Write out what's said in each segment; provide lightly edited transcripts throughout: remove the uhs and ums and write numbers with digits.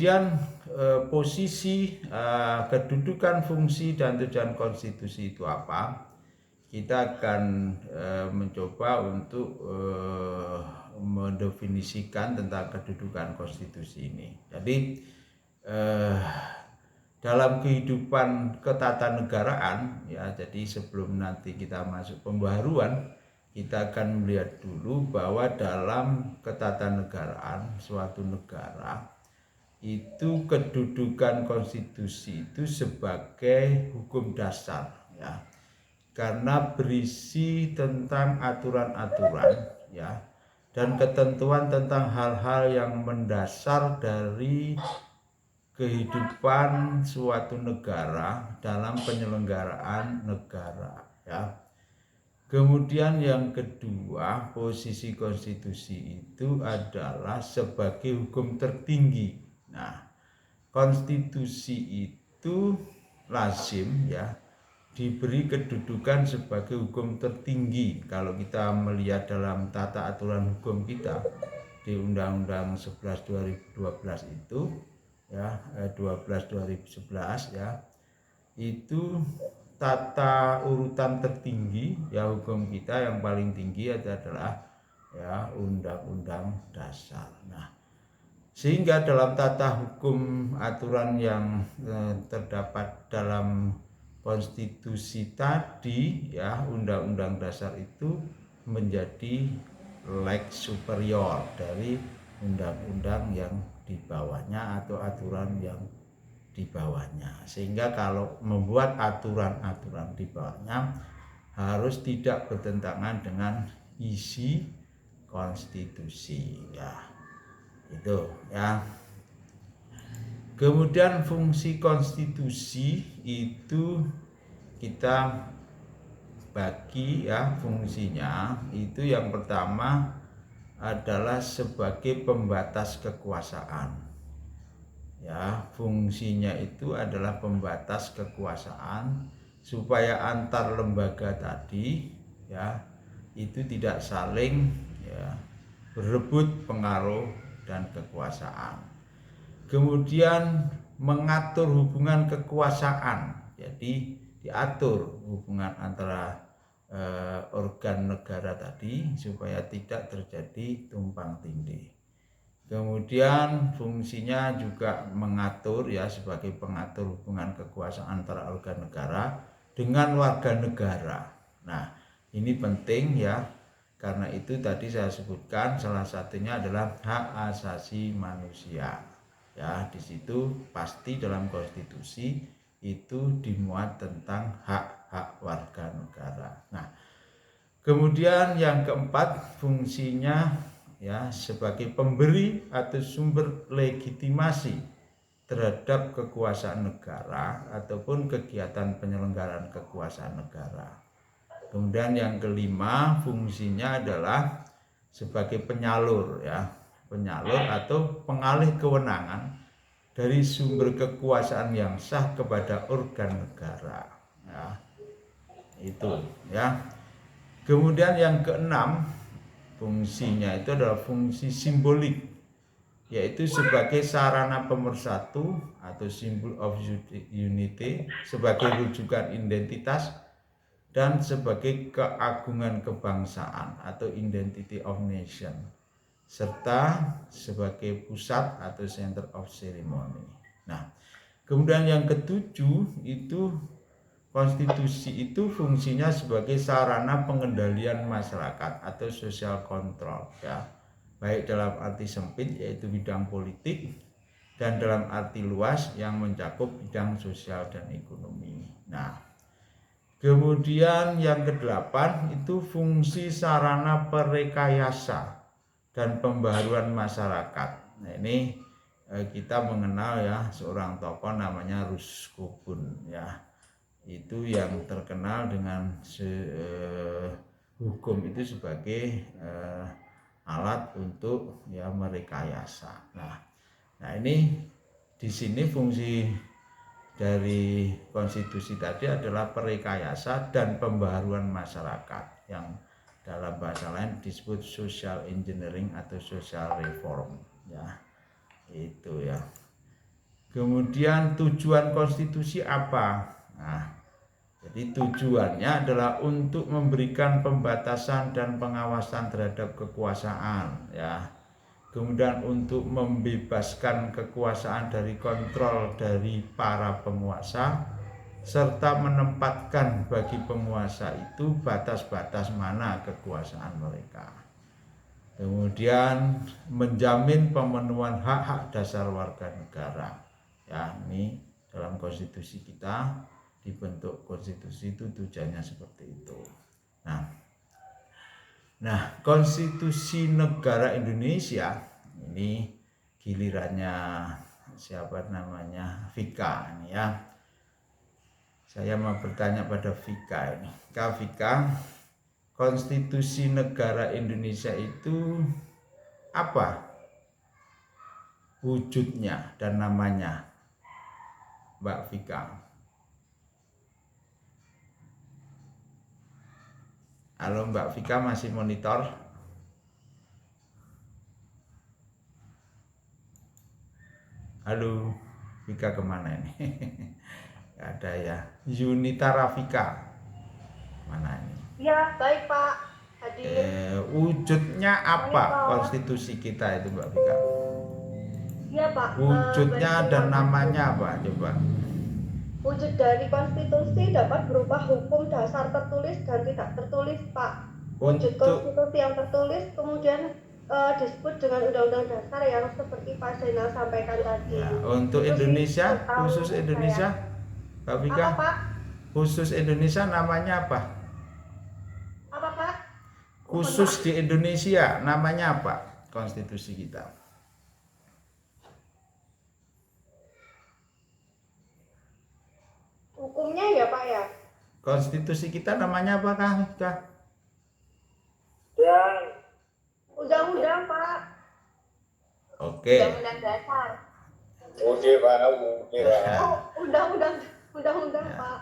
Kemudian posisi, kedudukan, fungsi, dan tujuan konstitusi itu apa? Kita akan mencoba untuk mendefinisikan tentang kedudukan konstitusi ini. Jadi dalam kehidupan ketatanegaraan, ya, jadi sebelum nanti kita masuk pembaharuan, kita akan melihat dulu bahwa dalam ketatanegaraan suatu negara itu kedudukan konstitusi itu sebagai hukum dasar, ya, karena berisi tentang aturan-aturan, ya, dan ketentuan tentang hal-hal yang mendasar dari kehidupan suatu negara dalam penyelenggaraan negara, ya. Kemudian yang kedua, posisi konstitusi itu adalah sebagai hukum tertinggi. Nah, konstitusi itu lazim, ya, diberi kedudukan sebagai hukum tertinggi. Kalau kita melihat dalam tata aturan hukum kita di Undang-Undang 11 2012 itu, ya, 12 2011, ya, itu tata urutan tertinggi, ya, hukum kita yang paling tinggi adalah, ya, Undang-Undang Dasar. Nah, sehingga dalam tata hukum aturan yang terdapat dalam konstitusi tadi, ya, Undang-Undang Dasar itu menjadi lex superior dari undang-undang yang di bawahnya atau aturan yang di bawahnya. Sehingga kalau membuat aturan-aturan di bawahnya harus tidak bertentangan dengan isi konstitusi, ya, itu, ya. Kemudian fungsi konstitusi itu kita bagi, ya, fungsinya itu yang pertama adalah sebagai pembatas kekuasaan, ya. Fungsinya itu adalah pembatas kekuasaan supaya antar lembaga tadi, ya, itu tidak saling, ya, berebut pengaruh dan kekuasaan. Kemudian mengatur hubungan kekuasaan, jadi diatur hubungan antara organ negara tadi supaya tidak terjadi tumpang tindih. Kemudian fungsinya juga mengatur, ya, sebagai pengatur hubungan kekuasaan antara organ negara dengan warga negara. Nah, ini penting, ya, karena itu tadi saya sebutkan salah satunya adalah hak asasi manusia. Ya, di situ pasti dalam konstitusi itu dimuat tentang hak-hak warga negara. Nah, kemudian yang keempat fungsinya, ya, sebagai pemberi atau sumber legitimasi terhadap kekuasaan negara ataupun kegiatan penyelenggaraan kekuasaan negara. Kemudian yang kelima fungsinya adalah sebagai penyalur, ya, penyalur atau pengalih kewenangan dari sumber kekuasaan yang sah kepada organ negara, ya, itu, ya. Kemudian yang keenam fungsinya itu adalah fungsi simbolik, yaitu sebagai sarana pemersatu atau symbol of unity, sebagai rujukan identitas dan sebagai keagungan kebangsaan atau identity of nation, serta sebagai pusat atau center of ceremony. Nah, kemudian yang ketujuh itu konstitusi itu fungsinya sebagai sarana pengendalian masyarakat atau social control, ya, baik dalam arti sempit yaitu bidang politik dan dalam arti luas yang mencakup bidang sosial dan ekonomi. Nah, kemudian yang kedelapan itu fungsi sarana perekayasa dan pembaharuan masyarakat. Nah, ini kita mengenal, ya, seorang tokoh namanya Ruskobun, ya, itu yang terkenal dengan hukum itu sebagai alat untuk, ya, merekayasa. Nah ini di sini fungsi dari konstitusi tadi adalah perekayasa dan pembaharuan masyarakat yang dalam bahasa lain disebut social engineering atau social reform, ya, itu, ya. Kemudian tujuan konstitusi apa? Nah, jadi tujuannya adalah untuk memberikan pembatasan dan pengawasan terhadap kekuasaan, ya. Kemudian untuk membebaskan kekuasaan dari kontrol dari para penguasa, serta menempatkan bagi penguasa itu batas-batas mana kekuasaan mereka. Kemudian menjamin pemenuhan hak-hak dasar warga negara. Ya, ini dalam konstitusi kita, dibentuk konstitusi itu tujuannya seperti itu. Nah, konstitusi negara Indonesia ini gilirannya siapa namanya, Vika ini ya. Saya mau bertanya pada Vika ini. Kak Vika, konstitusi negara Indonesia itu apa wujudnya dan namanya, Mbak Vika? Halo Mbak Vika, masih monitor? Halo Vika, kemana ini? Gak ada ya. Yunita Rafika, mana ini? Ya, baik Pak. Hadir. Wujudnya apa konstitusi kita itu Mbak Vika? Iya Pak. Wujudnya dan namanya apa coba? Wujud dari konstitusi dapat berupa hukum dasar tertulis dan tidak tertulis Pak. Wujud konstitusi yang tertulis kemudian disebut dengan undang-undang dasar yang seperti Pak Zainal sampaikan tadi. Ya, untuk itu Indonesia, khusus Indonesia, Mbak Vika? Apa Pak? Khusus Indonesia namanya apa? Apa Pak? Khusus di Indonesia namanya apa konstitusi kita? Hukumnya ya Pak ya? Konstitusi kita namanya apakah? Ya. Undang-undang Pak. Oke. Undang-undang dasar. Oke Pak. Undang-undang ya. Pak.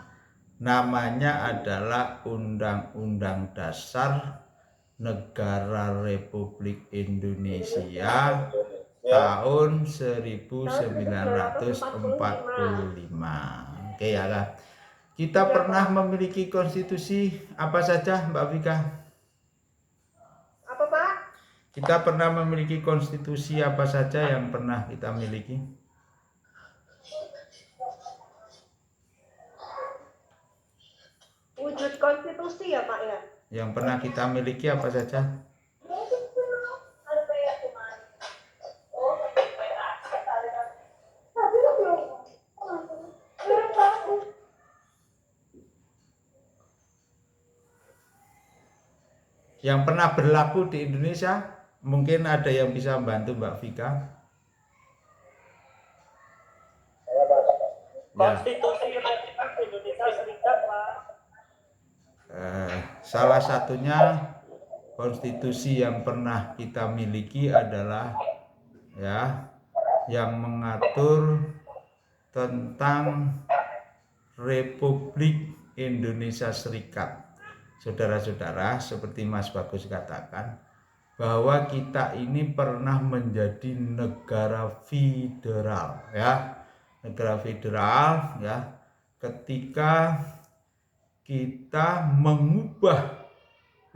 Namanya adalah Undang-Undang Dasar Negara Republik Indonesia tahun 1945. Oke ya lah. Kita pernah memiliki konstitusi apa saja Mbak Vika? Apa Pak? Kita pernah memiliki konstitusi apa saja yang pernah kita miliki? Wujud konstitusi ya Pak ya? Yang pernah kita miliki apa saja? Yang pernah berlaku di Indonesia, mungkin ada yang bisa membantu Mbak Vika. Konstitusi Republik Indonesia Serikat, Pak. Salah satunya konstitusi yang pernah kita miliki adalah ya yang mengatur tentang Republik Indonesia Serikat. Saudara-saudara, seperti Mas Bagus katakan, bahwa kita ini pernah menjadi negara federal, ya, negara federal, ya, ketika kita mengubah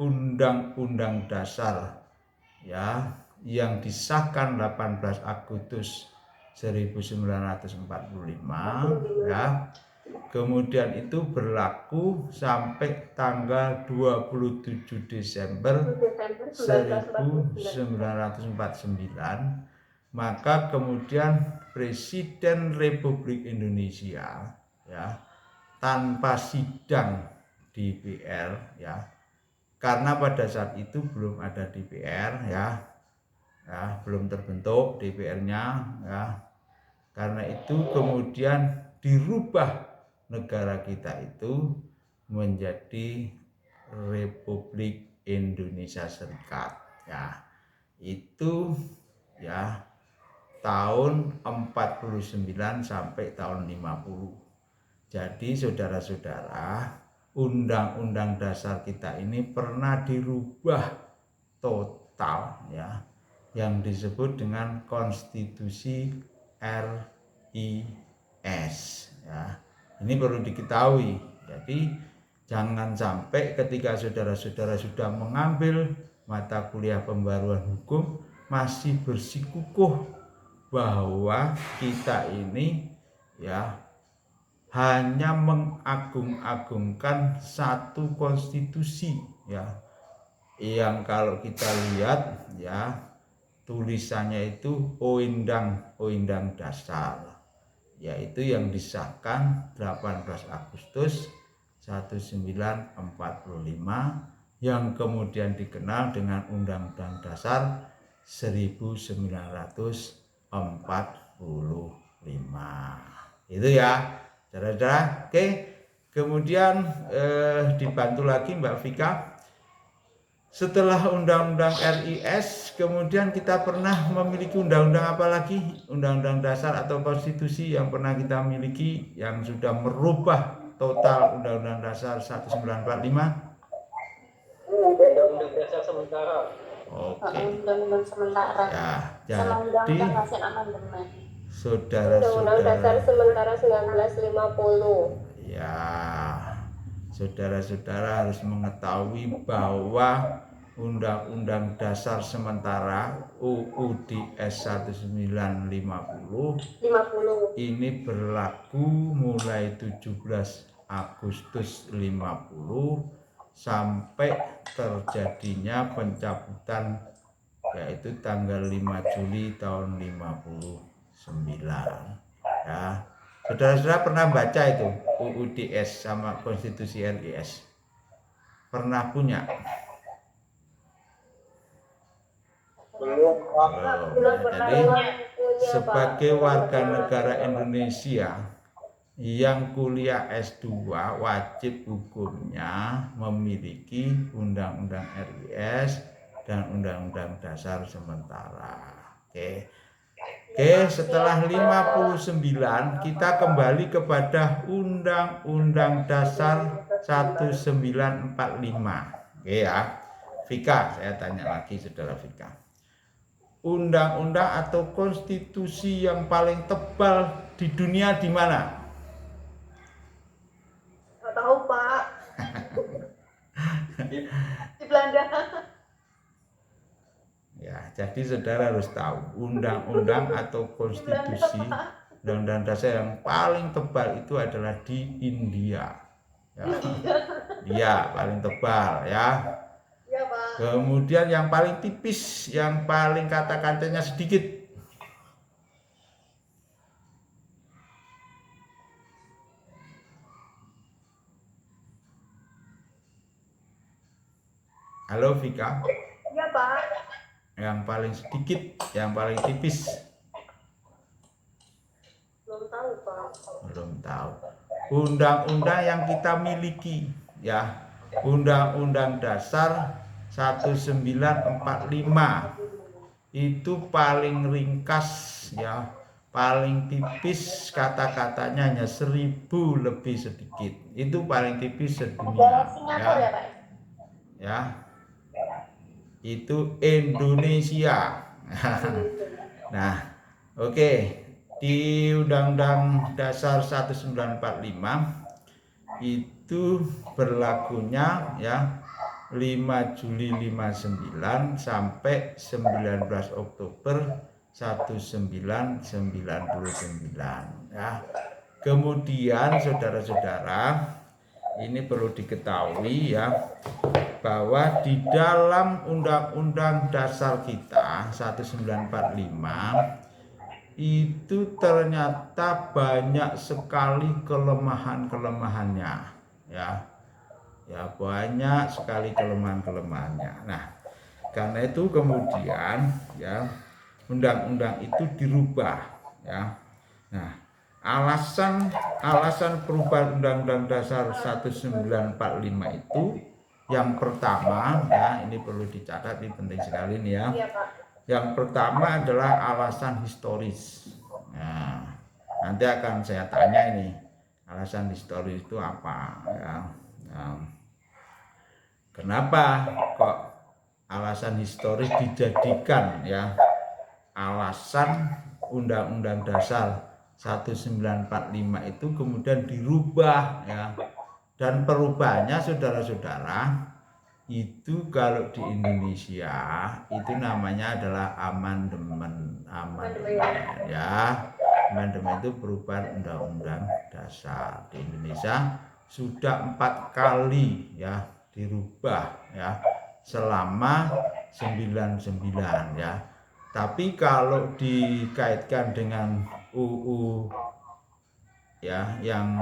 Undang-Undang Dasar, ya, yang disahkan 18 Agustus 1945, ya. Kemudian itu berlaku sampai tanggal 27 Desember 1949. Maka kemudian Presiden Republik Indonesia, ya, tanpa sidang DPR, ya, karena pada saat itu belum ada DPR, ya, belum terbentuk DPR-nya, ya. Karena itu kemudian dirubah negara kita itu menjadi Republik Indonesia Serikat, ya. Itu ya tahun 49 sampai tahun 50. Jadi saudara-saudara, Undang-Undang Dasar kita ini pernah dirubah total, ya, yang disebut dengan Konstitusi RI ya. Ini perlu diketahui. Jadi jangan sampai ketika saudara-saudara sudah mengambil mata kuliah pembaruan hukum masih bersikukuh bahwa kita ini ya hanya mengagung-agungkan satu konstitusi ya, yang kalau kita lihat ya tulisannya itu Undang-Undang Dasar, yaitu yang disahkan 18 Agustus 1945 yang kemudian dikenal dengan Undang-Undang Dasar 1945. Itu ya saudara-saudara. Oke, kemudian dibantu lagi Mbak Vika. Setelah Undang-Undang RIS, kemudian kita pernah memiliki undang-undang apa lagi? Undang-undang dasar atau konstitusi yang pernah kita miliki yang sudah merubah total Undang-Undang Dasar 1945? Undang-Undang Dasar sementara. Oke. Undang-undang sementara. Ya, sama jadi undang-undang hasil amandemen. Undang-Undang Dasar sementara 1950. Ya, saudara-saudara harus mengetahui bahwa Undang-Undang Dasar Sementara UUDS 1950 ini berlaku mulai 17 Agustus 50 sampai terjadinya pencabutan yaitu tanggal 5 Juli tahun 59 ya. Saudara-saudara pernah baca itu UUDS sama Konstitusi RIS? Pernah punya? Belum. Jadi sebagai warga negara Indonesia yang kuliah S2 wajib hukumnya memiliki Undang-Undang RIS dan Undang-Undang Dasar Sementara. Oke, setelah 59 kita kembali kepada Undang-Undang Dasar 1945. Oke ya, Vika, saya tanya lagi saudara Vika. Undang-undang atau konstitusi yang paling tebal di dunia di mana? Nggak tahu Pak. Di Belanda. Ya, jadi saudara harus tahu undang-undang atau konstitusi undang-undang dasar yang paling tebal itu adalah di India. Ya, India paling tebal ya. Iya Pak. Kemudian yang paling tipis, yang paling kata-katanya sedikit. Halo Vika. Iya Pak. Yang paling sedikit, yang paling tipis. Belum tahu Pak. Belum tahu. Undang-undang yang kita miliki ya, Undang-Undang Dasar 1945 itu paling ringkas ya, paling tipis, kata-katanya hanya 1000 lebih sedikit. Itu paling tipis sedunia ya. Ya. Itu Indonesia. Nah, oke. Di Undang-Undang Dasar 1945 itu berlakunya ya 5 Juli 59 sampai 19 Oktober 1999 ya. Kemudian saudara-saudara, ini perlu diketahui ya bahwa di dalam Undang-Undang Dasar kita 1945 itu ternyata banyak sekali kelemahan-kelemahannya ya. Ya, banyak sekali kelemahan-kelemahannya. Nah, karena itu kemudian ya undang-undang itu dirubah ya. Nah, alasan perubahan Undang-Undang Dasar 1945 itu yang pertama ya, ini perlu dicatat, ini penting sekali nih ya. Iya Pak. Yang pertama adalah alasan historis. Nah, nanti akan saya tanya ini alasan historis itu apa ya. Nah, kenapa kok alasan historis dijadikan ya alasan Undang-Undang Dasar 1945 itu kemudian dirubah ya. Dan perubahannya saudara-saudara itu kalau di Indonesia itu namanya adalah amandemen ya. Amandemen itu perubahan undang-undang dasar. Di Indonesia sudah 4 kali ya dirubah ya selama 99 ya. Tapi kalau dikaitkan dengan UU ya yang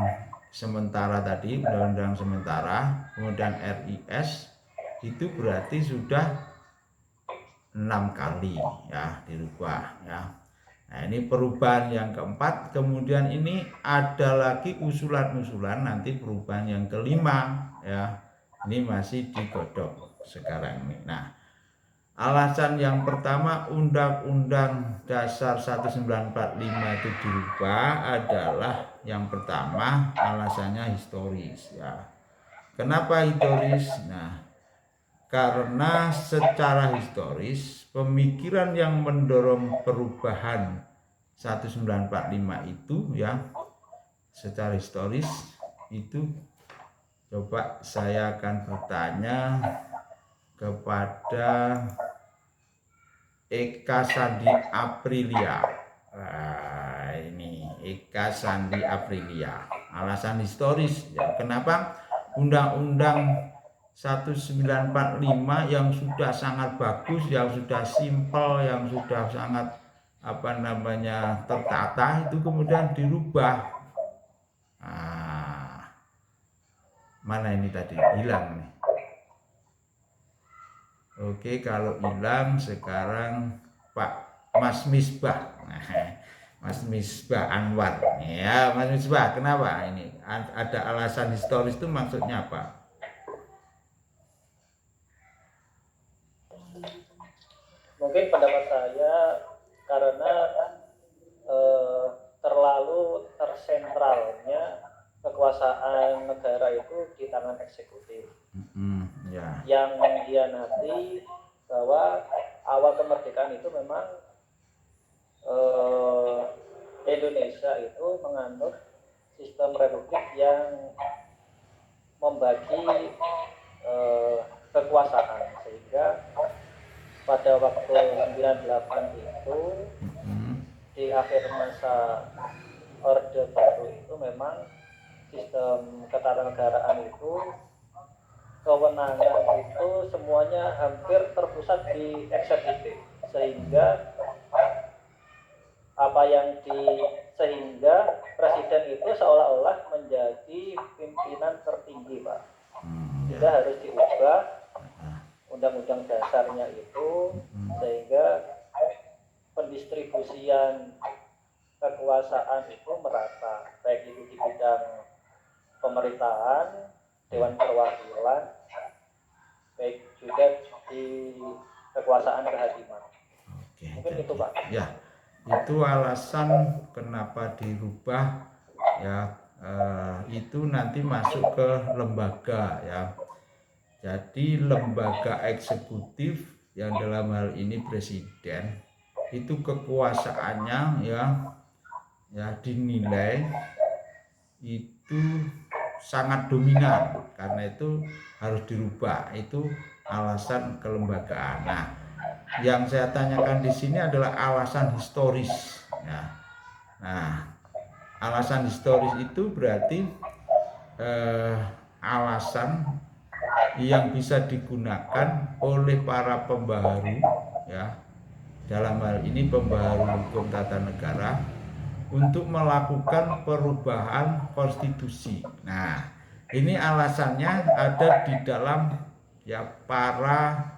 sementara tadi, undang-undang sementara, kemudian RIS itu berarti sudah 6 kali ya dirubah ya. Nah, ini perubahan yang keempat. Kemudian ini ada lagi usulan-usulan nanti perubahan yang kelima ya. Ini masih digodok sekarang ini. Nah, alasan yang pertama Undang-Undang Dasar 1945 itu dirubah adalah yang pertama alasannya historis ya. Kenapa historis? Nah, karena secara historis pemikiran yang mendorong perubahan 1945 itu ya secara historis itu, coba saya akan bertanya kepada Eka Sandi Aprilia. Nah, ini Eka Sandi Aprilia. Alasan historis ya, kenapa Undang-Undang 1945 yang sudah sangat bagus, yang sudah simpel, yang sudah sangat tertata itu kemudian dirubah. Nah, mana ini tadi hilang nih. Oke, kalau hilang sekarang Pak Mas Misbah. Nah, Mas Misbah Anwar. Ya, Mas Misbah, kenapa ini? Ada alasan historis itu maksudnya apa? Mungkin pendapat saya karena terlalu tersentralnya kekuasaan negara itu di tangan eksekutif. Ya. Yang mengkhianati bahwa awal kemerdekaan itu memang Indonesia itu menganut sistem republik yang membagi kekuasaan, sehingga pada waktu 98 itu di akhir masa Orde Baru itu memang sistem ketatanegaraan itu kewenangan itu semuanya hampir terpusat di eksekutif, sehingga sehingga presiden itu seolah-olah menjadi pimpinan tertinggi, Pak. Tidak harus diubah undang-undang dasarnya itu, sehingga pendistribusian kekuasaan itu merata, baik itu di bidang pemerintahan, Dewan Perwakilan, baik juga di kekuasaan kehakiman. Oke, mungkin itu, Pak. Ya, itu alasan kenapa dirubah ya. Itu nanti masuk ke lembaga ya. Jadi lembaga eksekutif yang dalam hal ini presiden itu kekuasaannya ya dinilai itu sangat dominan, karena itu harus dirubah. Itu alasan kelembagaan. Nah, yang saya tanyakan di sini adalah alasan historis ya. Nah, alasan historis itu berarti alasan yang bisa digunakan oleh para pembaharu ya, dalam hal ini pembaharu hukum tata negara, untuk melakukan perubahan konstitusi. Nah, ini alasannya ada di dalam ya para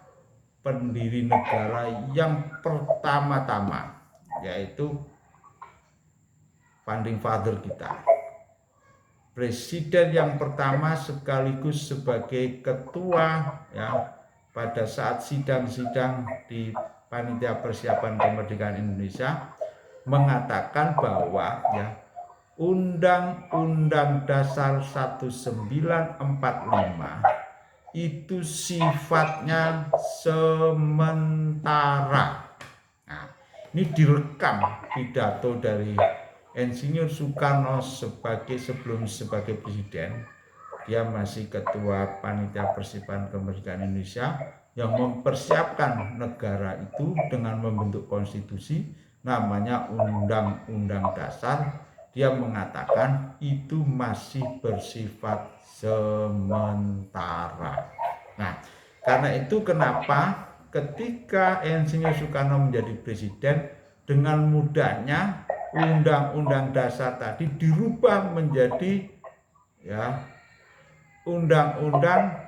pendiri negara yang pertama-tama, yaitu founding father kita. Presiden yang pertama sekaligus sebagai ketua ya pada saat sidang-sidang di Panitia Persiapan Kemerdekaan Indonesia mengatakan bahwa ya Undang-Undang Dasar 1945 itu sifatnya sementara. Nah, ini direkam pidato dari Insinyur Soekarno sebagai presiden, dia masih ketua panitia persiapan kemerdekaan Indonesia yang mempersiapkan negara itu dengan membentuk konstitusi namanya Undang-Undang Dasar. Dia mengatakan itu masih bersifat sementara. Nah, karena itu kenapa ketika Insinyur Soekarno menjadi presiden, dengan mudahnya Undang-Undang Dasar tadi dirubah menjadi ya undang-undang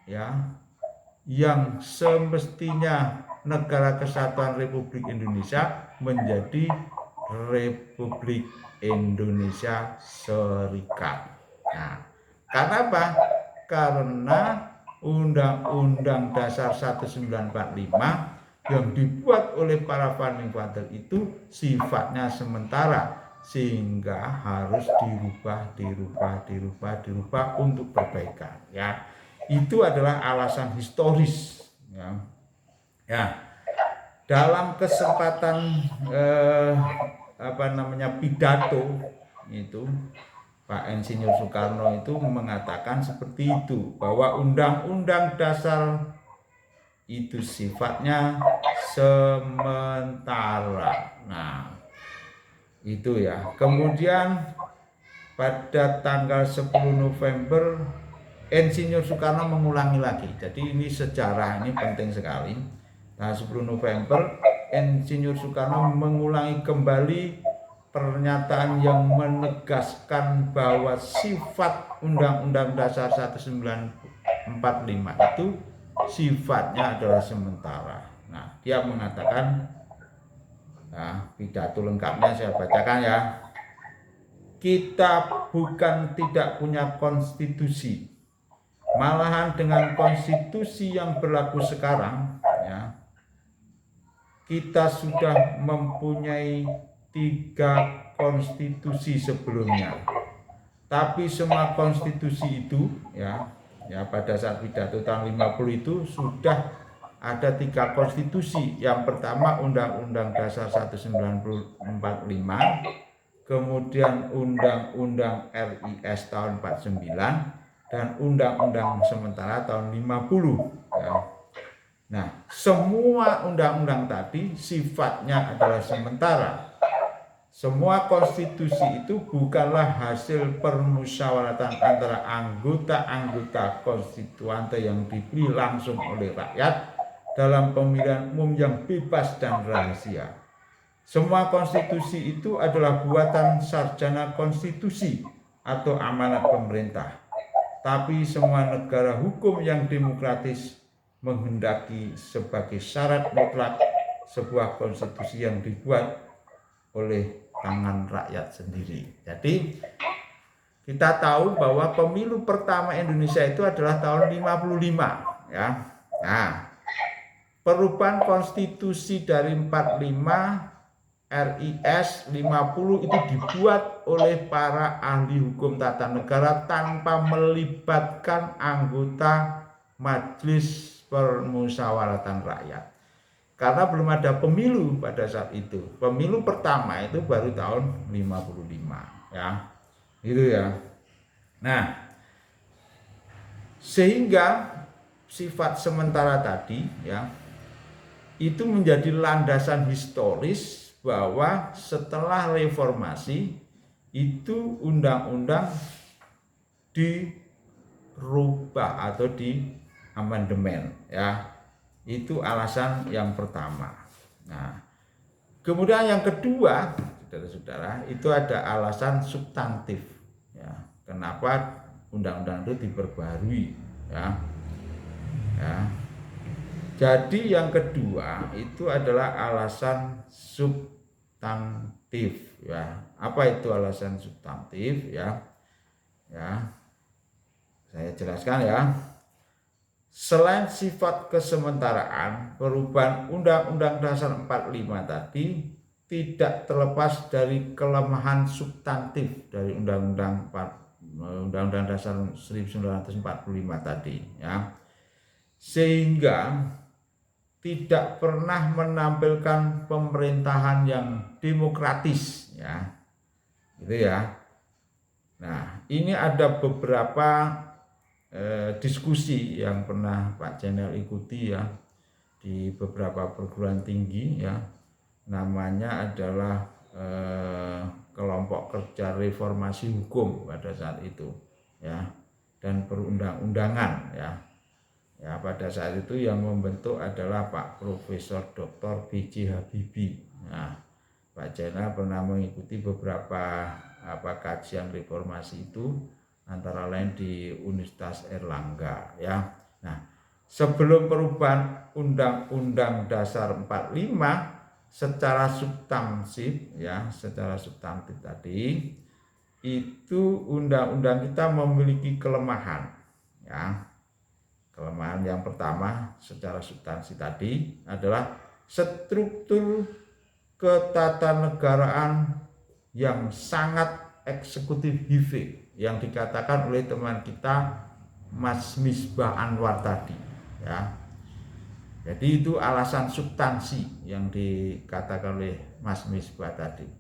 ya yang semestinya Negara Kesatuan Republik Indonesia menjadi Republik Indonesia Serikat. Nah, karena apa? Karena Undang-Undang Dasar 1945 yang dibuat oleh para founding father itu sifatnya sementara, sehingga harus dirubah untuk perbaikan. Ya, itu adalah alasan historis. Ya, dalam kesempatan pidato itu, Pak Insinyur Soekarno itu mengatakan seperti itu, bahwa Undang-Undang Dasar itu sifatnya sementara. Nah, itu ya. Kemudian pada tanggal 10 November Insinyur Soekarno mengulangi lagi. Jadi ini sejarah, ini penting sekali. Nah, 10 November Insinyur Soekarno mengulangi kembali pernyataan yang menegaskan bahwa sifat Undang-Undang Dasar 1945 itu sifatnya adalah sementara. Nah, dia mengatakan, nah, pidato lengkapnya saya bacakan ya. Kita bukan tidak punya konstitusi, malahan dengan konstitusi yang berlaku sekarang, ya, kita sudah mempunyai 3 konstitusi sebelumnya. Tapi semua konstitusi itu ya pada saat pidato tahun 50 itu sudah ada 3 konstitusi. Yang pertama Undang-Undang Dasar 1945, kemudian Undang-Undang RIS tahun 49, dan Undang-Undang sementara tahun 50 ya. Nah, semua undang-undang tadi sifatnya adalah sementara. Semua konstitusi itu bukanlah hasil permusyawaratan antara anggota-anggota konstituante yang dipilih langsung oleh rakyat dalam pemilihan umum yang bebas dan rahasia. Semua konstitusi itu adalah buatan sarjana konstitusi atau amanat pemerintah. Tapi semua negara hukum yang demokratis menghendaki sebagai syarat mutlak sebuah konstitusi yang dibuat oleh tangan rakyat sendiri. Jadi kita tahu bahwa pemilu pertama Indonesia itu adalah tahun 55 ya. Nah, perubahan konstitusi dari 45 RIS 50 itu dibuat oleh para ahli hukum tata negara tanpa melibatkan anggota Majelis Permusyawaratan Rakyat. Karena belum ada pemilu pada saat itu. Pemilu pertama itu baru tahun 55 ya. Gitu ya. Nah, sehingga sifat sementara tadi ya itu menjadi landasan historis bahwa setelah reformasi itu undang-undang dirubah atau di amandemen ya. Itu alasan yang pertama. Nah, kemudian yang kedua, saudara-saudara, itu ada alasan substantif. Ya, kenapa undang-undang itu diperbarui? Ya, ya. Jadi yang kedua itu adalah alasan substantif. Ya, apa itu alasan substantif? Ya, ya, saya jelaskan ya. Selain sifat kesementaraan, perubahan Undang-Undang Dasar 45 tadi tidak terlepas dari kelemahan substantif dari Undang-Undang Dasar 1945 tadi ya. Sehingga tidak pernah menampilkan pemerintahan yang demokratis ya. gitu ya. Nah, ini ada beberapa diskusi yang pernah Pak Jenel ikuti ya di beberapa perguruan tinggi ya. Namanya adalah kelompok kerja reformasi hukum pada saat itu ya, dan perundang-undangan ya. Ya, pada saat itu yang membentuk adalah Pak Profesor Dr. B.J. Habibie. Nah, Pak Jenel pernah mengikuti beberapa kajian reformasi itu, antara lain di Universitas Erlangga ya. Nah, sebelum perubahan Undang-Undang Dasar 45 secara substansif ya, secara substantif tadi itu undang-undang kita memiliki kelemahan ya. Kelemahan yang pertama secara substansi tadi adalah struktur ketatanegaraan yang sangat eksekutif heavy yang dikatakan oleh teman kita Mas Misbah Anwar tadi ya. Jadi itu alasan substansi yang dikatakan oleh Mas Misbah tadi.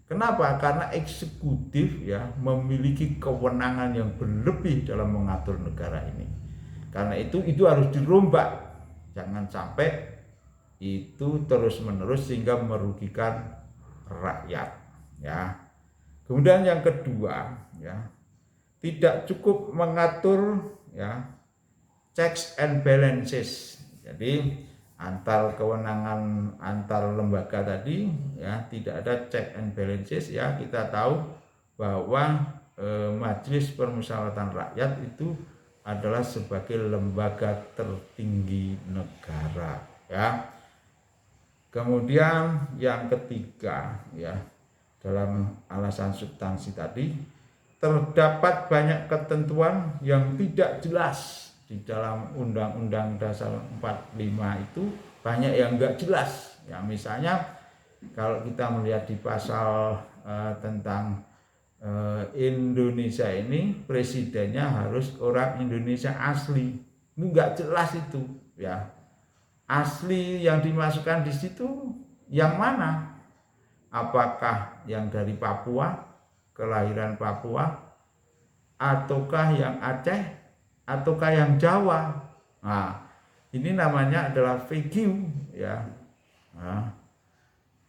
Kenapa? Karena eksekutif ya memiliki kewenangan yang berlebih dalam mengatur negara ini. Karena itu harus dirombak, jangan sampai itu terus-menerus sehingga merugikan rakyat ya. Kemudian yang kedua ya, tidak cukup mengatur ya checks and balances. Jadi antar kewenangan antar lembaga tadi ya, tidak ada check and balances ya. Kita tahu bahwa Majelis Permusyawaratan Rakyat itu adalah sebagai lembaga tertinggi negara ya. Kemudian yang ketiga ya, dalam alasan substansi tadi terdapat banyak ketentuan yang tidak jelas di dalam Undang-Undang Dasar 45 itu, banyak yang enggak jelas ya. Misalnya kalau kita melihat di pasal tentang Indonesia ini, presidennya harus orang Indonesia asli. Ini enggak jelas itu ya. Asli yang dimasukkan di situ yang mana? Apakah yang dari Papua, kelahiran Papua, ataukah yang Aceh, ataukah yang Jawa? Nah, ini namanya adalah VQ ya. Nah,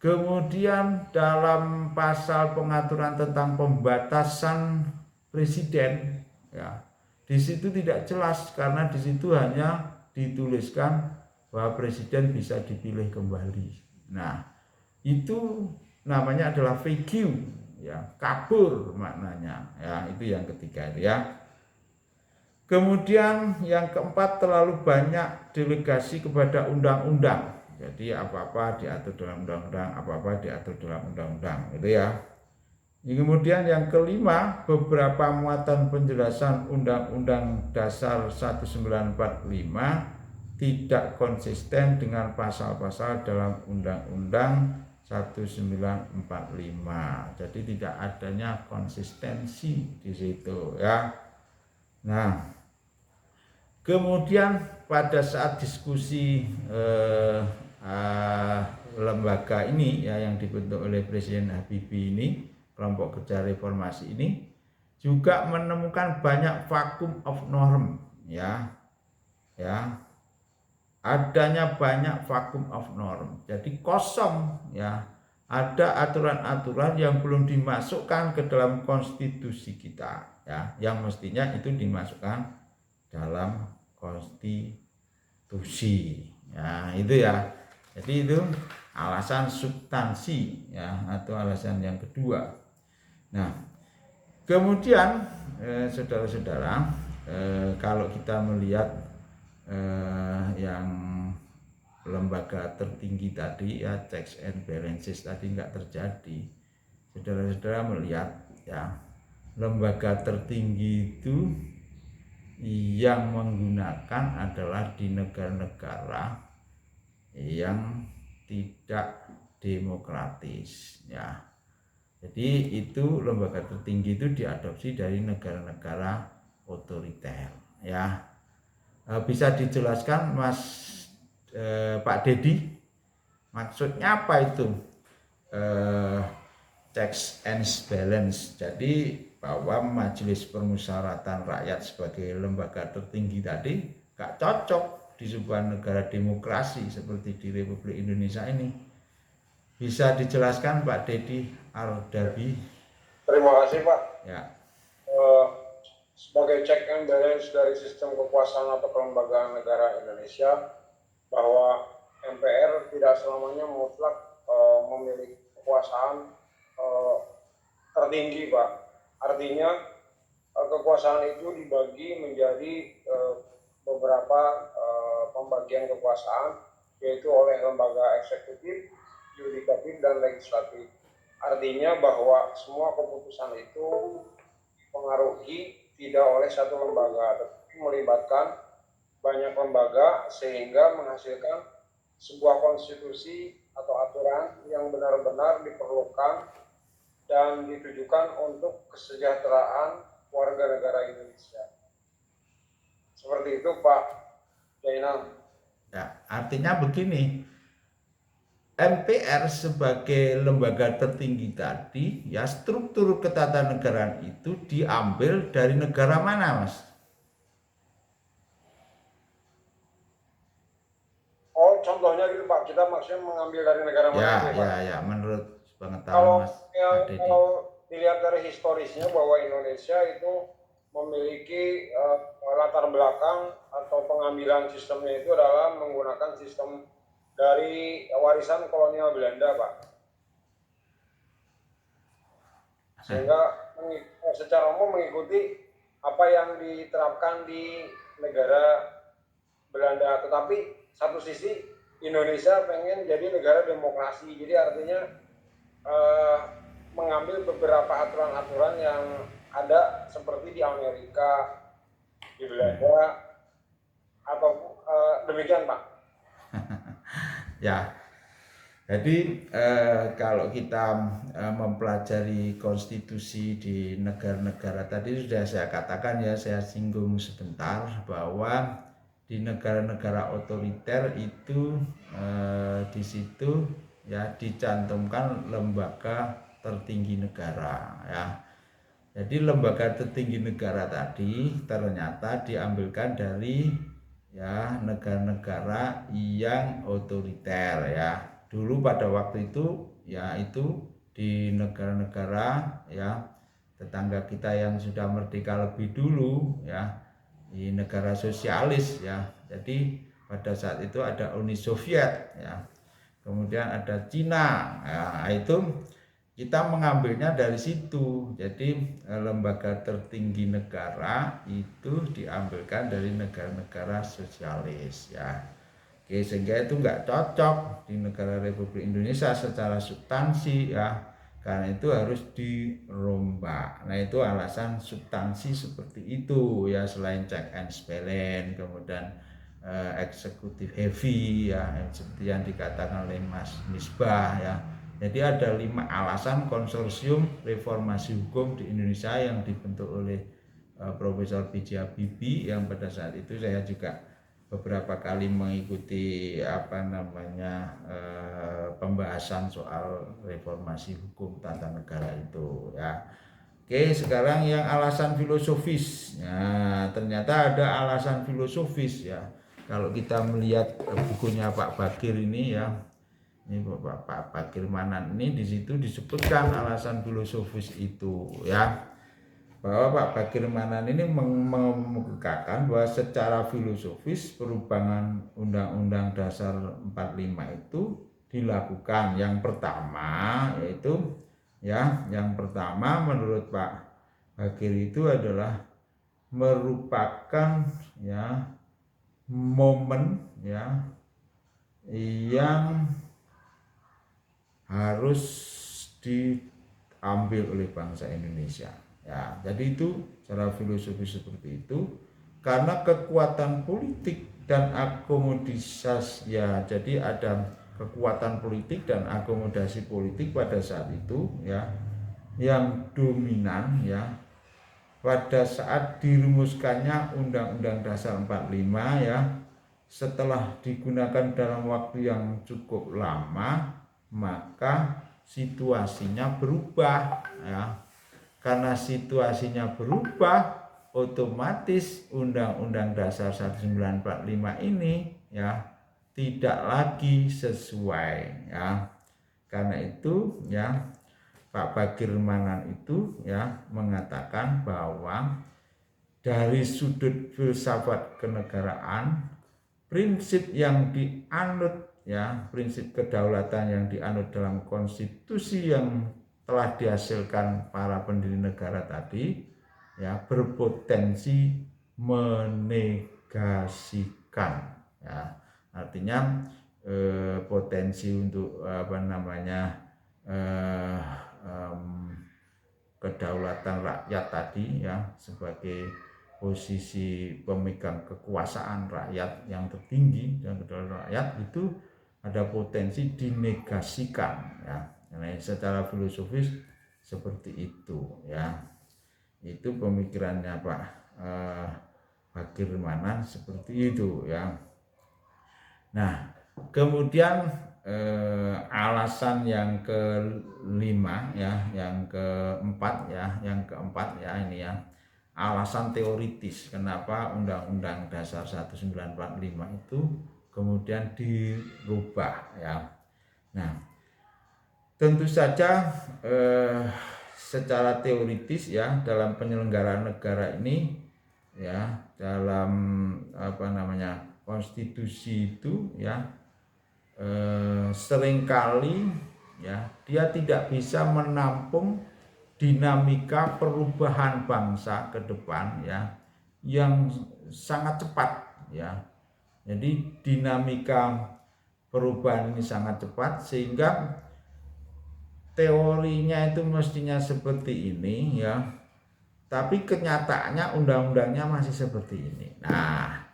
kemudian dalam pasal pengaturan tentang pembatasan presiden ya, di situ tidak jelas karena di situ hanya dituliskan bahwa presiden bisa dipilih kembali. Nah, itu namanya adalah VQ ya, kabur maknanya ya. Itu yang ketiga itu ya. Kemudian yang keempat, terlalu banyak delegasi kepada undang-undang. Jadi apa-apa diatur dalam undang-undang, apa-apa diatur dalam undang-undang, gitu ya. Kemudian yang kelima, beberapa muatan penjelasan Undang-Undang Dasar 1945 tidak konsisten dengan pasal-pasal dalam Undang-Undang 1945. Jadi tidak adanya konsistensi di situ ya. Nah, kemudian pada saat diskusi lembaga ini ya, yang dibentuk oleh Presiden Habibie ini, kelompok kerja reformasi ini juga menemukan banyak vacuum of norm ya, adanya banyak vacuum of norm, jadi kosong ya, ada aturan-aturan yang belum dimasukkan ke dalam konstitusi kita ya, yang mestinya itu dimasukkan dalam konstitusi ya, itu ya. Jadi itu alasan substansi ya, atau alasan yang kedua. Nah, kemudian saudara-saudara, kalau kita melihat yang lembaga tertinggi tadi ya, checks and balances tadi nggak terjadi. Saudara-saudara melihat ya, lembaga tertinggi itu yang menggunakan adalah di negara-negara yang tidak demokratis ya. Jadi itu lembaga tertinggi itu diadopsi dari negara-negara otoriter ya. Bisa dijelaskan Mas Pak Dedi, maksudnya apa itu checks and balance. Jadi bahwa Majelis Permusyawaratan Rakyat sebagai lembaga tertinggi tadi gak cocok di sebuah negara demokrasi seperti di Republik Indonesia ini. Bisa dijelaskan Pak Dedi Ardabi? Terima kasih Pak. Ya. Sebagai check and balance dari sistem kekuasaan atau kelembagaan negara Indonesia, bahwa MPR tidak selamanya mutlak memiliki kekuasaan tertinggi Pak. Artinya kekuasaan itu dibagi menjadi beberapa pembagian kekuasaan, yaitu oleh lembaga eksekutif, yudikatif, dan legislatif. Artinya bahwa semua keputusan itu dipengaruhi tidak oleh satu lembaga, tetapi melibatkan banyak lembaga sehingga menghasilkan sebuah konstitusi atau aturan yang benar-benar diperlukan dan ditujukan untuk kesejahteraan warga negara Indonesia. Seperti itu Pak Jainal. Ya, artinya begini, MPR sebagai lembaga tertinggi tadi, ya struktur ketatanegaraan itu diambil dari negara mana, Mas? Oh, contohnya gitu Pak, kita maksudnya mengambil dari negara mana? Ya, menurut pengetahuan Mas Dedi. Kalau dilihat dari historisnya bahwa Indonesia itu memiliki latar belakang atau pengambilan sistemnya itu adalah menggunakan sistem dari warisan kolonial Belanda, Pak. Sehingga secara umum mengikuti apa yang diterapkan di negara Belanda. Tetapi satu sisi Indonesia pengen jadi negara demokrasi. Jadi artinya mengambil beberapa aturan-aturan yang ada seperti di Amerika, di Belanda, atau demikian, Pak. Ya, jadi kalau kita mempelajari konstitusi di negara-negara tadi sudah saya katakan ya, saya singgung sebentar bahwa di negara-negara otoriter itu di situ ya dicantumkan lembaga tertinggi negara ya. Jadi lembaga tertinggi negara tadi ternyata diambilkan dari ya negara-negara yang otoriter ya. Dulu pada waktu itu ya itu di negara-negara ya tetangga kita yang sudah merdeka lebih dulu ya, di negara sosialis ya. Jadi pada saat itu ada Uni Soviet ya, kemudian ada Cina ya, itu kita mengambilnya dari situ. Jadi lembaga tertinggi negara itu diambilkan dari negara-negara sosialis ya. Oke, sehingga itu nggak cocok di negara Republik Indonesia secara substansi ya, karena itu harus dirombak. Nah itu alasan substansi seperti itu ya, selain check and balance, kemudian eksekutif heavy ya, seperti yang dikatakan oleh Mas Misbah ya. Jadi ada 5 alasan konsorsium reformasi hukum di Indonesia yang dibentuk oleh Profesor B.J. Habibie, yang pada saat itu saya juga beberapa kali mengikuti pembahasan soal reformasi hukum tata negara itu ya. Oke, sekarang yang alasan filosofis. Nah, ternyata ada alasan filosofis ya. Kalau kita melihat bukunya Pak Bakir ini ya, ini Pak Bakir Manan ini di situ disebutkan alasan filosofis itu ya, bahwa Pak Bakir Manan ini mengemukakan bahwa secara filosofis perubahan Undang-Undang Dasar 45 itu dilakukan. Yang pertama yaitu ya, yang pertama menurut Pak Bakir itu adalah merupakan ya momen ya yang harus diambil oleh bangsa Indonesia ya. Jadi itu secara filosofis seperti itu, karena kekuatan politik dan akomodasi ya. Jadi ada kekuatan politik dan akomodasi politik pada saat itu ya yang dominan ya pada saat dirumuskannya Undang-Undang Dasar 45 ya. Setelah digunakan dalam waktu yang cukup lama, maka situasinya berubah ya. Karena situasinya berubah, otomatis Undang-Undang Dasar 1945 ini ya tidak lagi sesuai ya. Karena itu ya Pak Bagir Manan itu ya mengatakan bahwa dari sudut filsafat kenegaraan, prinsip yang dianut ya, prinsip kedaulatan yang dianut dalam konstitusi yang telah dihasilkan para pendiri negara tadi ya berpotensi menegasikan ya. Artinya potensi untuk kedaulatan rakyat tadi ya sebagai posisi pemegang kekuasaan rakyat yang tertinggi dan kedaulatan rakyat itu ada potensi dinegasikan ya. Nah, secara filosofis seperti itu ya. Itu pemikirannya Pak Bagir Manan seperti itu ya. Nah, kemudian alasan yang kelima ya, yang keempat ya ini ya. Alasan teoritis kenapa Undang-Undang Dasar 1945 itu kemudian dirubah ya. Nah, tentu saja secara teoritis ya dalam penyelenggaraan negara ini ya dalam konstitusi itu ya seringkali ya dia tidak bisa menampung dinamika perubahan bangsa ke depan ya yang sangat cepat ya. Jadi dinamika perubahan ini sangat cepat sehingga teorinya itu mestinya seperti ini ya, tapi kenyataannya undang-undangnya masih seperti ini. Nah,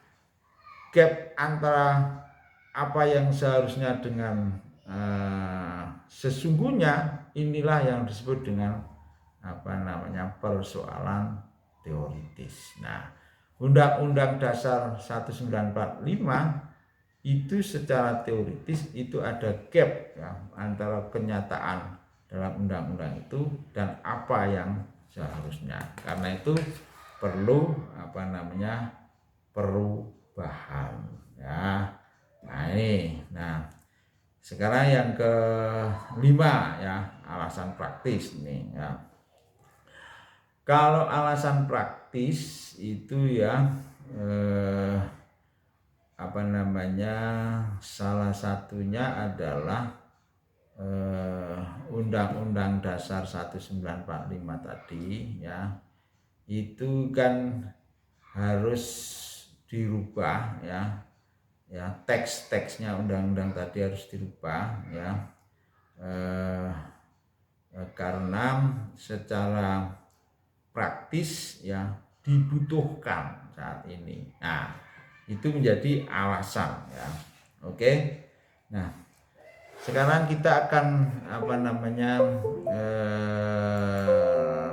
gap antara apa yang seharusnya dengan sesungguhnya inilah yang disebut dengan persoalan teoritis. Nah, Undang-Undang Dasar 1945 itu secara teoritis itu ada gap ya antara kenyataan dalam undang-undang itu dan apa yang seharusnya. Karena itu perlu perubahan ya. Nah ini, sekarang yang kelima ya, alasan praktis nih ya. Kalau alasan praktis itu ya salah satunya adalah Undang-Undang Dasar 1945 tadi ya, itu kan harus dirubah ya, teks-teksnya undang-undang tadi harus dirubah ya, karena secara praktis ya dibutuhkan saat ini. Nah, itu menjadi alasan ya. Oke. Nah, sekarang kita akan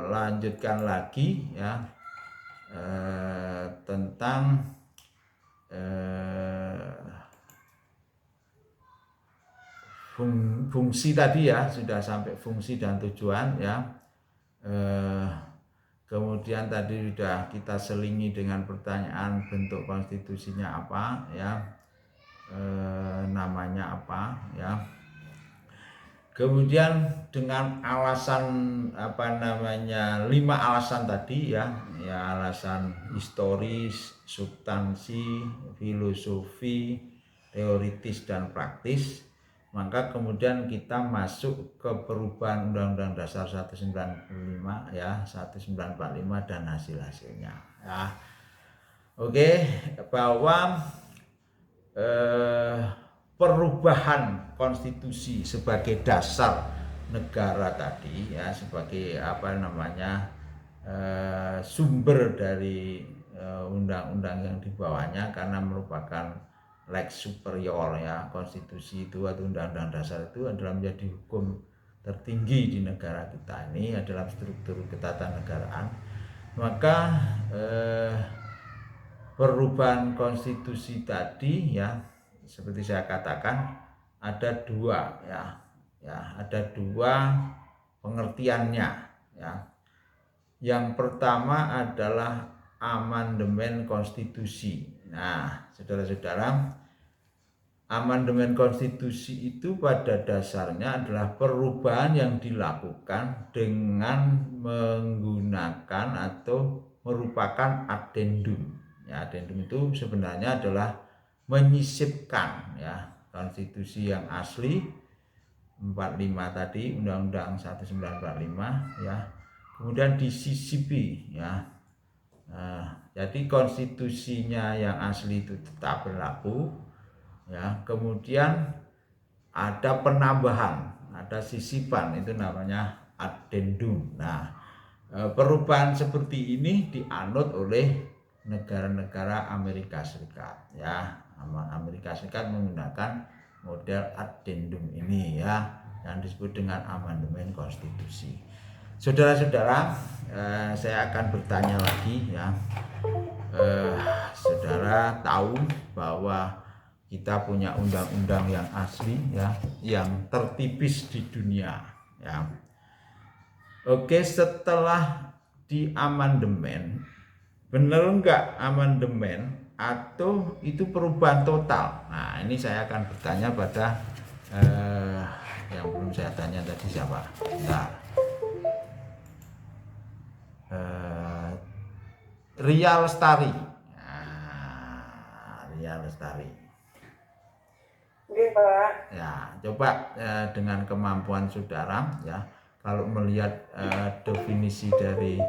lanjutkan lagi ya tentang fungsi tadi ya, sudah sampai fungsi dan tujuan ya. Kemudian tadi sudah kita selingi dengan pertanyaan bentuk konstitusinya apa ya, namanya apa ya. Kemudian dengan alasan 5 alasan tadi ya, alasan historis, substansi, filosofi, teoritis dan praktis. Maka kemudian kita masuk ke perubahan Undang-Undang Dasar 1945 ya, 1945 dan hasil-hasilnya ya. Oke, bahwa perubahan konstitusi sebagai dasar negara tadi ya, sebagai sumber dari undang-undang yang dibawanya, karena merupakan lex superior ya, konstitusi itu atau undang-undang dasar itu adalah menjadi hukum tertinggi di negara kita ini adalah struktur ketatanegaraan. Maka perubahan konstitusi tadi ya, seperti saya katakan ada 2 ya, Ya, ada dua pengertiannya ya. Yang pertama adalah amandemen konstitusi. Nah, saudara-saudara, amandemen konstitusi itu pada dasarnya adalah perubahan yang dilakukan dengan menggunakan atau merupakan addendum. Ya, addendum itu sebenarnya adalah menyisipkan ya konstitusi yang asli 45 tadi, Undang-Undang 1945 ya. Kemudian disisipi ya. Nah, jadi konstitusinya yang asli itu tetap berlaku ya. Kemudian ada penambahan, ada sisipan, itu namanya addendum. Nah, perubahan seperti ini dianut oleh negara-negara Amerika Serikat ya. Amerika Serikat menggunakan model addendum ini ya, yang disebut dengan amandemen konstitusi. Saudara-saudara, saya akan bertanya lagi ya. Saudara tahu bahwa kita punya undang-undang yang asli ya, yang tertipis di dunia ya. Oke, setelah di amandemen, benar enggak amandemen atau itu perubahan total? Nah, ini saya akan bertanya pada yang belum saya tanya tadi siapa? Bentar. Ria Lestari. Nah, Ria Lestari. Oke, Pak. Ya, coba dengan kemampuan saudara ya, kalau melihat definisi dari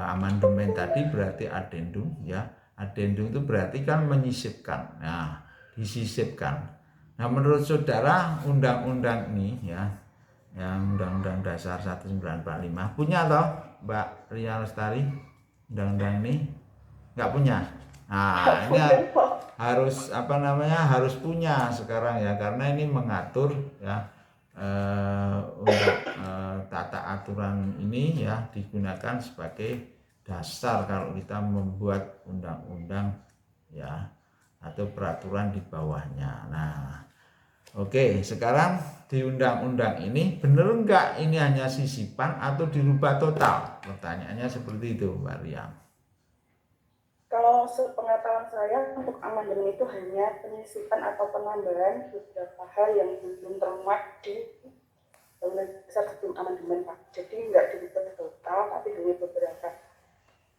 amandemen tadi berarti addendum ya. Addendum itu berarti kan menyisipkan. Nah, disisipkan. Nah, menurut saudara undang-undang ini ya, yang Undang-Undang Dasar 1945 punya toh Mbak Ria Lestari? Undang-undang ini nggak punya. Nah, ini harus harus punya sekarang ya, karena ini mengatur ya tata aturan ini ya digunakan sebagai dasar kalau kita membuat undang-undang ya atau peraturan di bawahnya. Nah, oke, sekarang di undang-undang ini benar enggak ini hanya sisipan atau dirubah total? Pertanyaannya seperti itu, Mbak Ria. Kalau sepengetahuan saya, untuk amandemen itu hanya penyisipan atau penambahan beberapa hal yang belum termuat di Undang-Undang Dasar sebelum amandemen, Pak. Jadi enggak dirubah total, tapi hanya beberapa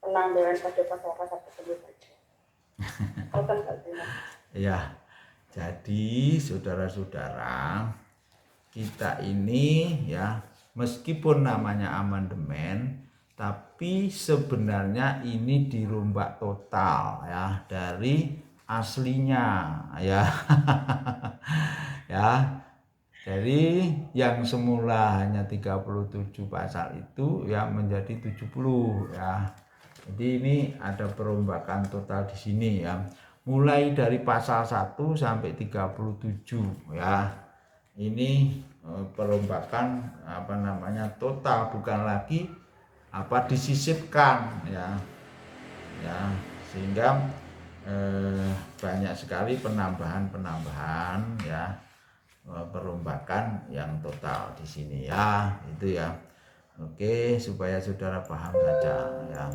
penambahan pada pasal-pasal tersebut saja. Ya, jadi saudara-saudara, kita ini ya, meskipun namanya amandemen, tapi sebenarnya ini dirombak total ya dari aslinya ya. Ya. Jadi yang semula hanya 37 pasal itu ya menjadi 70 ya. Jadi ini ada perombakan total di sini ya. Mulai dari pasal 1 sampai 37 ya. Ini perombakan total, bukan lagi disisipkan ya. Ya, sehingga banyak sekali penambahan ya. Perombakan yang total di sini ya, itu ya. Oke, supaya saudara paham saja ya.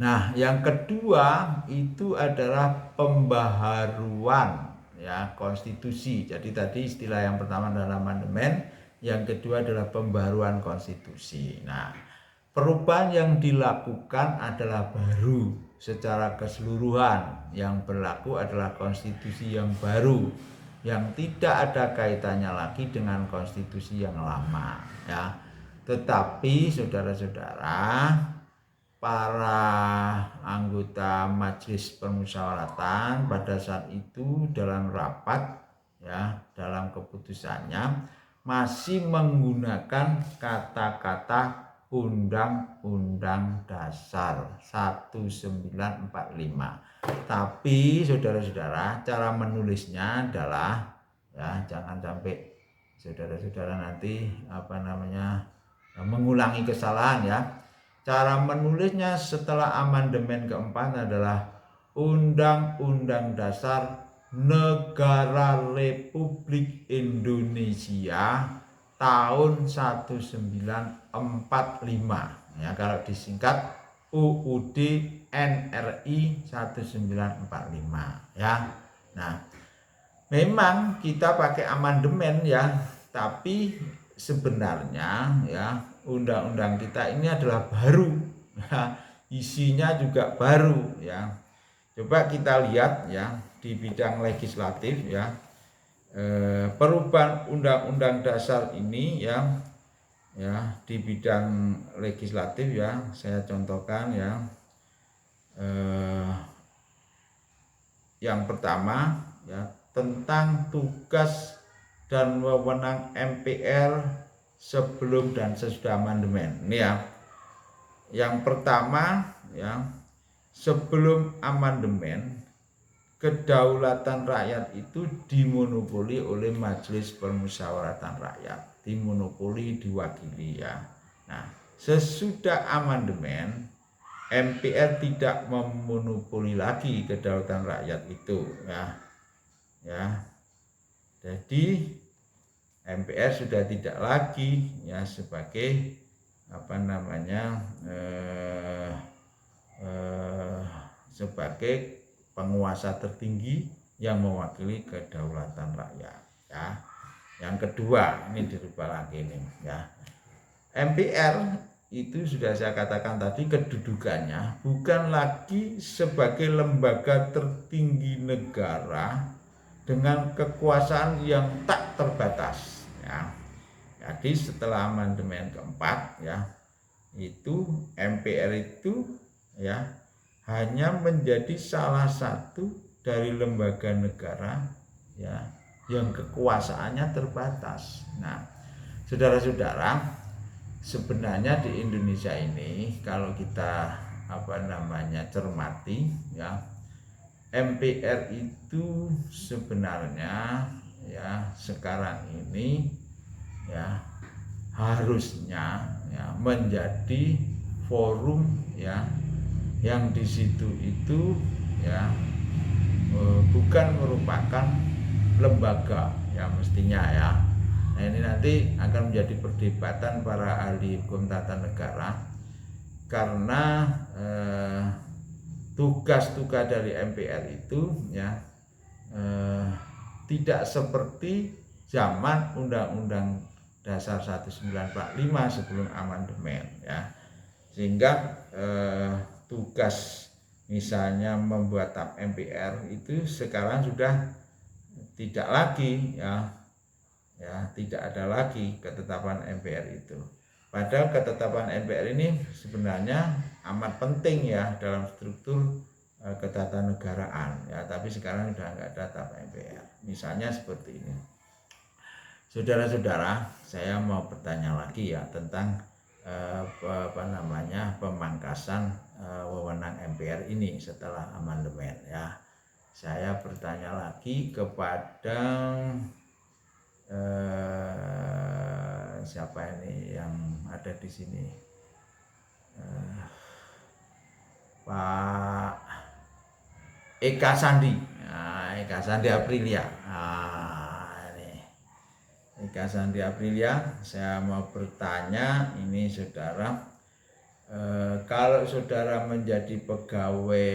Nah, yang kedua itu adalah pembaharuan ya konstitusi. Jadi tadi istilah yang pertama adalah amandemen, yang kedua adalah pembaharuan konstitusi. Nah, perubahan yang dilakukan adalah baru secara keseluruhan. Yang berlaku adalah konstitusi yang baru, yang tidak ada kaitannya lagi dengan konstitusi yang lama ya. Tetapi saudara-saudara, para anggota majelis permusyawaratan pada saat itu dalam rapat ya, dalam keputusannya masih menggunakan kata-kata Undang-Undang Dasar 1945. Tapi saudara-saudara, cara menulisnya adalah ya, jangan sampai saudara-saudara nanti mengulangi kesalahan ya. Cara menulisnya setelah amandemen keempat adalah Undang-Undang Dasar Negara Republik Indonesia tahun 1945 ya, kalau disingkat UUD NRI 1945 ya. Nah, memang kita pakai amandemen ya, tapi sebenarnya ya undang-undang kita ini adalah baru ya, isinya juga baru ya. Coba kita lihat ya di bidang legislatif ya, perubahan undang-undang dasar ini ya di bidang legislatif ya, saya contohkan ya, yang pertama ya tentang tugas dan wewenang MPR sebelum dan sesudah amandemen. Ini ya, yang pertama ya, sebelum amandemen kedaulatan rakyat itu dimonopoli oleh Majelis Permusyawaratan Rakyat, dimonopoli, diwakili ya. Nah, sesudah amandemen MPR tidak memonopoli lagi kedaulatan rakyat itu ya. Ya. Jadi MPR sudah tidak lagi ya sebagai sebagai penguasa tertinggi yang mewakili kedaulatan rakyat ya. Yang kedua, ini dirubah lagi nih ya. MPR itu sudah saya katakan tadi kedudukannya bukan lagi sebagai lembaga tertinggi negara dengan kekuasaan yang tak terbatas ya. Jadi setelah amandemen keempat ya, itu MPR itu ya hanya menjadi salah satu dari lembaga negara ya yang kekuasaannya terbatas. Nah, saudara-saudara, sebenarnya di Indonesia ini kalau kita cermati ya, MPR itu sebenarnya ya sekarang ini ya harusnya ya menjadi forum ya yang di situ itu ya bukan merupakan lembaga ya mestinya ya. Nah, ini nanti akan menjadi perdebatan para ahli hukum tata negara karena tugas-tugas dari MPR itu ya tidak seperti zaman Undang-Undang Dasar 1945 sebelum amandemen ya, sehingga tugas misalnya membuat TAP MPR itu sekarang sudah tidak lagi ya tidak ada lagi ketetapan MPR itu. Padahal ketetapan MPR ini sebenarnya amat penting ya dalam struktur ketatanegaraan ya, tapi sekarang sudah nggak ada TAP MPR misalnya seperti ini. Saudara-saudara, saya mau bertanya lagi ya tentang pemangkasan wewenang MPR ini setelah amandemen ya. Saya bertanya lagi kepada siapa ini yang ada di sini, Pak Eka Sandi, Eka Sandi Aprilia. Eka Sandi Aprilia, saya mau bertanya ini saudara, kalau saudara menjadi pegawai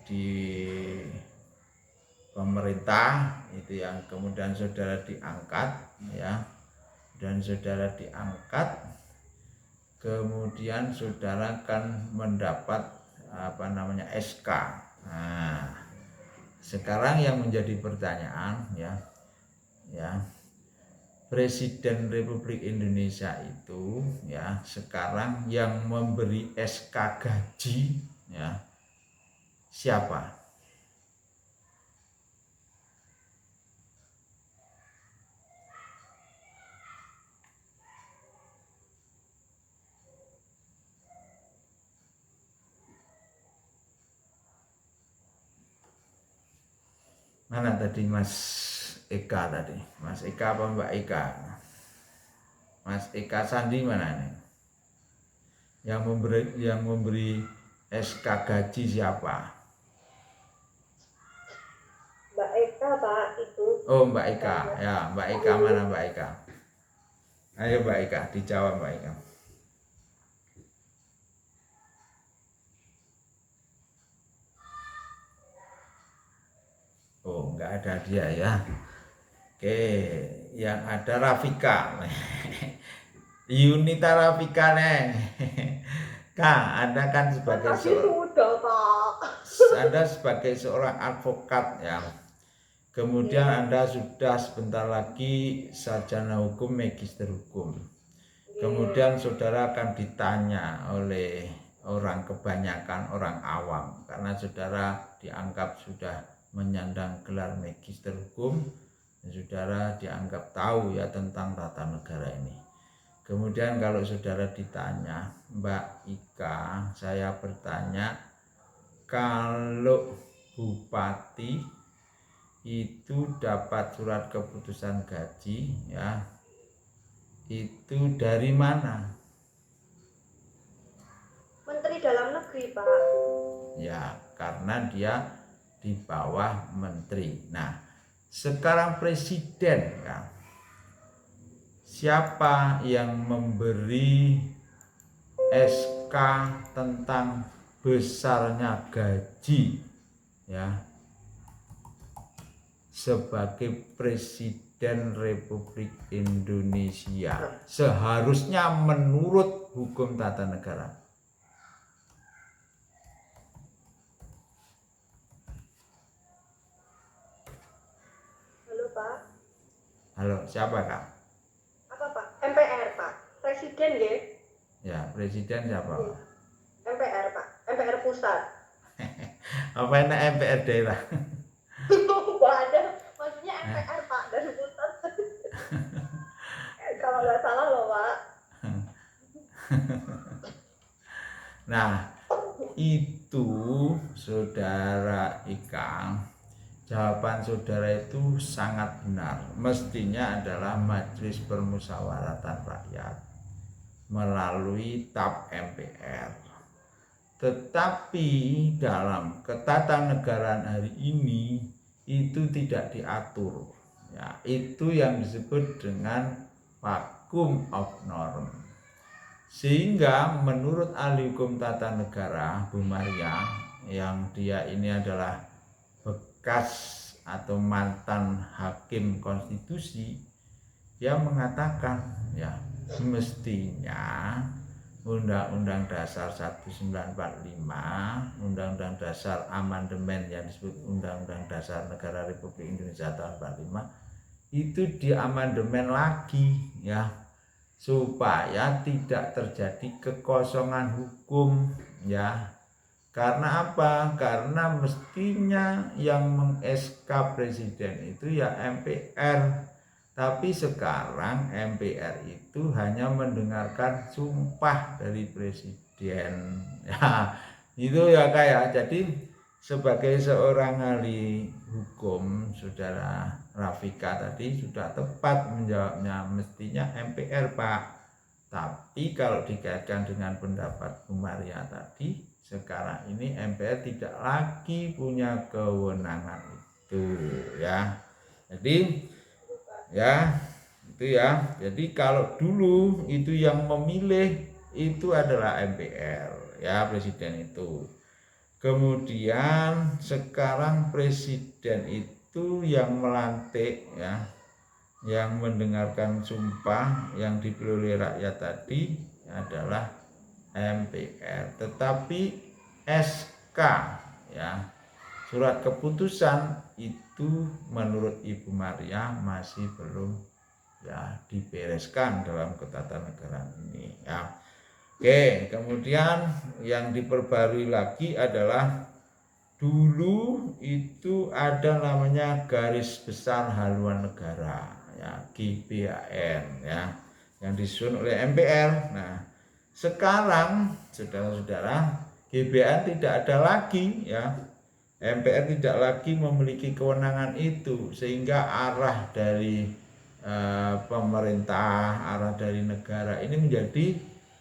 di pemerintah itu yang kemudian saudara diangkat ya, dan saudara diangkat kemudian saudara kan mendapat SK. Nah, sekarang yang menjadi pertanyaan ya Presiden Republik Indonesia itu ya sekarang yang memberi SK gaji ya siapa? Mana tadi Mas Eka tadi? Mas Eka apa Mbak Eka? Mas Eka Sandi mana nih? Yang memberi SK gaji siapa? Mbak Eka Oh, Mbak Ika. Ya, Mbak Ika mana Mbak Ika? Ayo Mbak Ika, dijawab Mbak Ika. Oh, nggak ada dia ya. Oke, yang ada Rafika. Yunita Rafika neng. Kak, Anda kan sebagai Tadi sudah, Pak. Anda sebagai seorang advokat ya. Kemudian Anda sudah sebentar lagi sarjana hukum, magister hukum. Kemudian saudara akan ditanya oleh orang kebanyakan orang awam karena saudara dianggap sudah menyandang gelar magister hukum dan saudara dianggap tahu ya tentang tata negara ini. Kemudian kalau saudara ditanya, Mbak Ika, saya bertanya, kalau bupati itu dapat surat keputusan gaji ya, itu dari mana? Menteri Dalam Negeri, Pak. Ya, karena dia di bawah menteri. Nah, sekarang presiden ya, siapa yang memberi SK tentang besarnya gaji ya sebagai Presiden Republik Indonesia seharusnya menurut hukum tata negara? Halo, Pak. Halo, siapa Kak? Apa, Pak? MPR, Pak. Presiden, ya? Ya, presiden siapa Pak? MPR, Pak. MPR pusat. Apa enak MPR daerah? Nggak ada. Maksudnya MPR, Pak. Dari pusat. Kalau nggak salah loh, Pak. Nah, itu saudara Ikang, jawaban saudara itu sangat benar. Mestinya adalah Majelis Permusyawaratan Rakyat melalui TAP MPR. Tetapi dalam ketatanegaraan hari ini itu tidak diatur. Ya, itu yang disebut dengan vacuum of norm. Sehingga menurut ahli hukum tata negara Bu Maria, yang dia ini adalah bekas atau mantan hakim konstitusi, dia mengatakan ya mestinya Undang-Undang Dasar 1945, Undang-Undang Dasar amandemen yang disebut Undang-Undang Dasar Negara Republik Indonesia tahun 45 itu diamandemen lagi ya, supaya tidak terjadi kekosongan hukum ya. Karena apa? Karena mestinya yang meng-SK presiden itu ya MPR. Tapi sekarang MPR itu hanya mendengarkan sumpah dari presiden. Ya, itu ya kayak. Jadi sebagai seorang ahli hukum, saudara Rafika tadi sudah tepat menjawabnya, mestinya MPR Pak. Tapi kalau dikaitkan dengan pendapat Bu Maria tadi, sekarang ini MPR tidak lagi punya kewenangan itu ya. Jadi ya itu ya, jadi kalau dulu itu yang memilih itu adalah MPR ya, presiden itu. Kemudian sekarang presiden itu yang melantik ya, yang mendengarkan sumpah yang dipilih oleh rakyat tadi adalah MPR. Tetapi SK ya, surat keputusan itu menurut Ibu Maria masih belum ya dibereskan dalam ketatanegaraan ini ya. Oke, kemudian yang diperbarui lagi adalah dulu itu ada namanya garis besar haluan negara ya, GBHN ya, yang disusun oleh MPR. Nah, sekarang saudara-saudara, GBHN tidak ada lagi ya. MPR tidak lagi memiliki kewenangan itu, sehingga arah dari pemerintah, arah dari negara ini menjadi,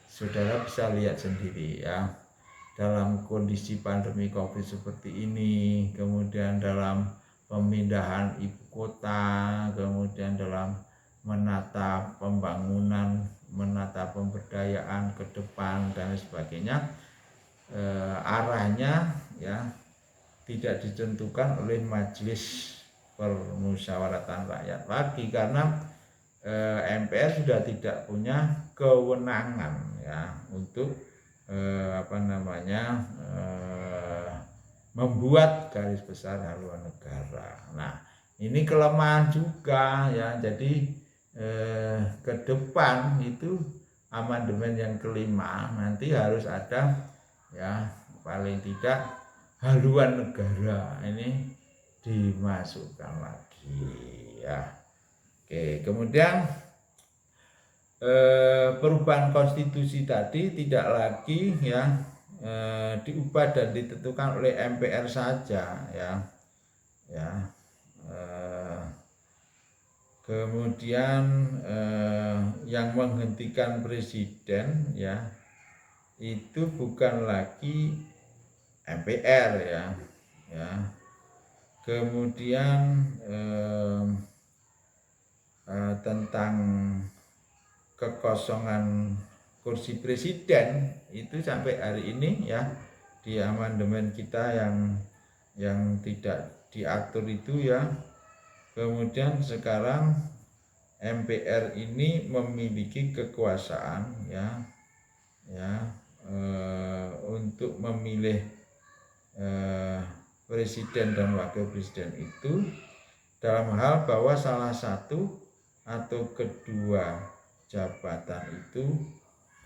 saudara bisa lihat sendiri ya, dalam kondisi pandemi COVID seperti ini, kemudian dalam pemindahan ibu kota, kemudian dalam menata pembangunan, menata pemberdayaan ke depan dan sebagainya, arahnya ya tidak ditentukan oleh Majelis Permusyawaratan Rakyat lagi, karena MPR sudah tidak punya kewenangan ya untuk membuat garis besar haluan negara. Nah, ini kelemahan juga ya. Jadi ke depan itu amandemen yang kelima nanti harus ada ya paling tidak haluan negara ini dimasukkan lagi ya. Oke, kemudian perubahan konstitusi tadi tidak lagi ya diubah dan ditentukan oleh MPR saja ya. Kemudian yang menghentikan presiden ya itu bukan lagi MPR ya. Kemudian tentang kekosongan kursi presiden itu sampai hari ini ya di amandemen kita yang tidak diatur itu ya. Kemudian sekarang MPR ini memiliki kekuasaan untuk memilih presiden dan wakil presiden itu dalam hal bahwa salah satu atau kedua jabatan itu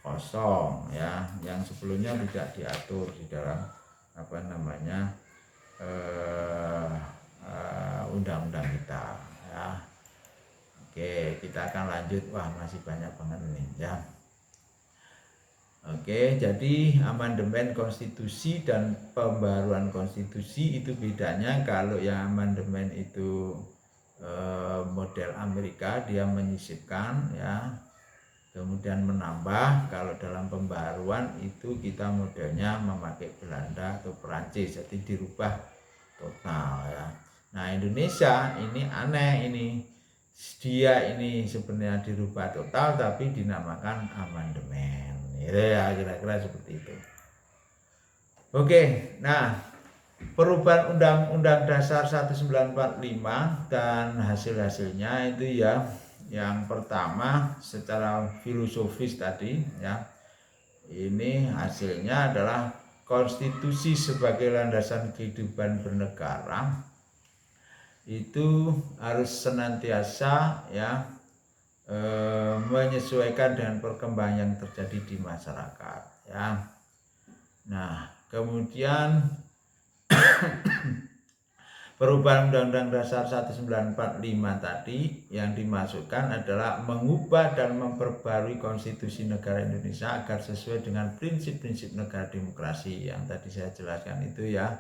kosong ya, yang sebelumnya tidak diatur di dalam undang-undang kita ya. Oke, kita akan lanjut. Wah, masih banyak banget nih ya. Oke, jadi amandemen konstitusi dan pembaruan konstitusi itu bedanya. Kalau yang amandemen itu model Amerika, dia menyisipkan ya, kemudian menambah. Kalau dalam pembaruan itu kita modelnya memakai Belanda atau Perancis, jadi dirubah total ya. Nah, Indonesia ini aneh ini. Dia ini sebenarnya dirubah total tapi dinamakan amandemen. Ya, kira-kira seperti itu. Oke, nah perubahan Undang-Undang Dasar 1945 dan hasil-hasilnya itu ya, yang pertama secara filosofis tadi ya, ini hasilnya adalah konstitusi sebagai landasan kehidupan bernegara itu harus senantiasa ya menyesuaikan dengan perkembangan yang terjadi di masyarakat ya. Nah, kemudian perubahan Undang-Undang Dasar 1945 tadi yang dimasukkan adalah mengubah dan memperbarui konstitusi negara Indonesia agar sesuai dengan prinsip-prinsip negara demokrasi yang tadi saya jelaskan itu ya.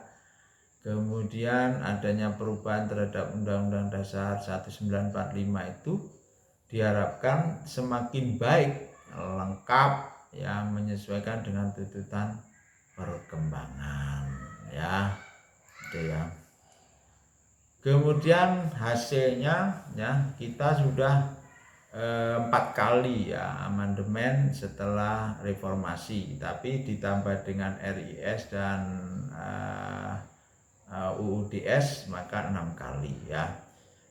Kemudian adanya perubahan terhadap Undang-Undang Dasar 1945 itu diharapkan semakin baik, lengkap ya, menyesuaikan dengan tuntutan perkembangan ya. Gitu ya. Kemudian hasilnya ya, kita sudah 4 kali ya amandemen setelah reformasi, tapi ditambah dengan RIS dan UUDS maka 6 kali ya.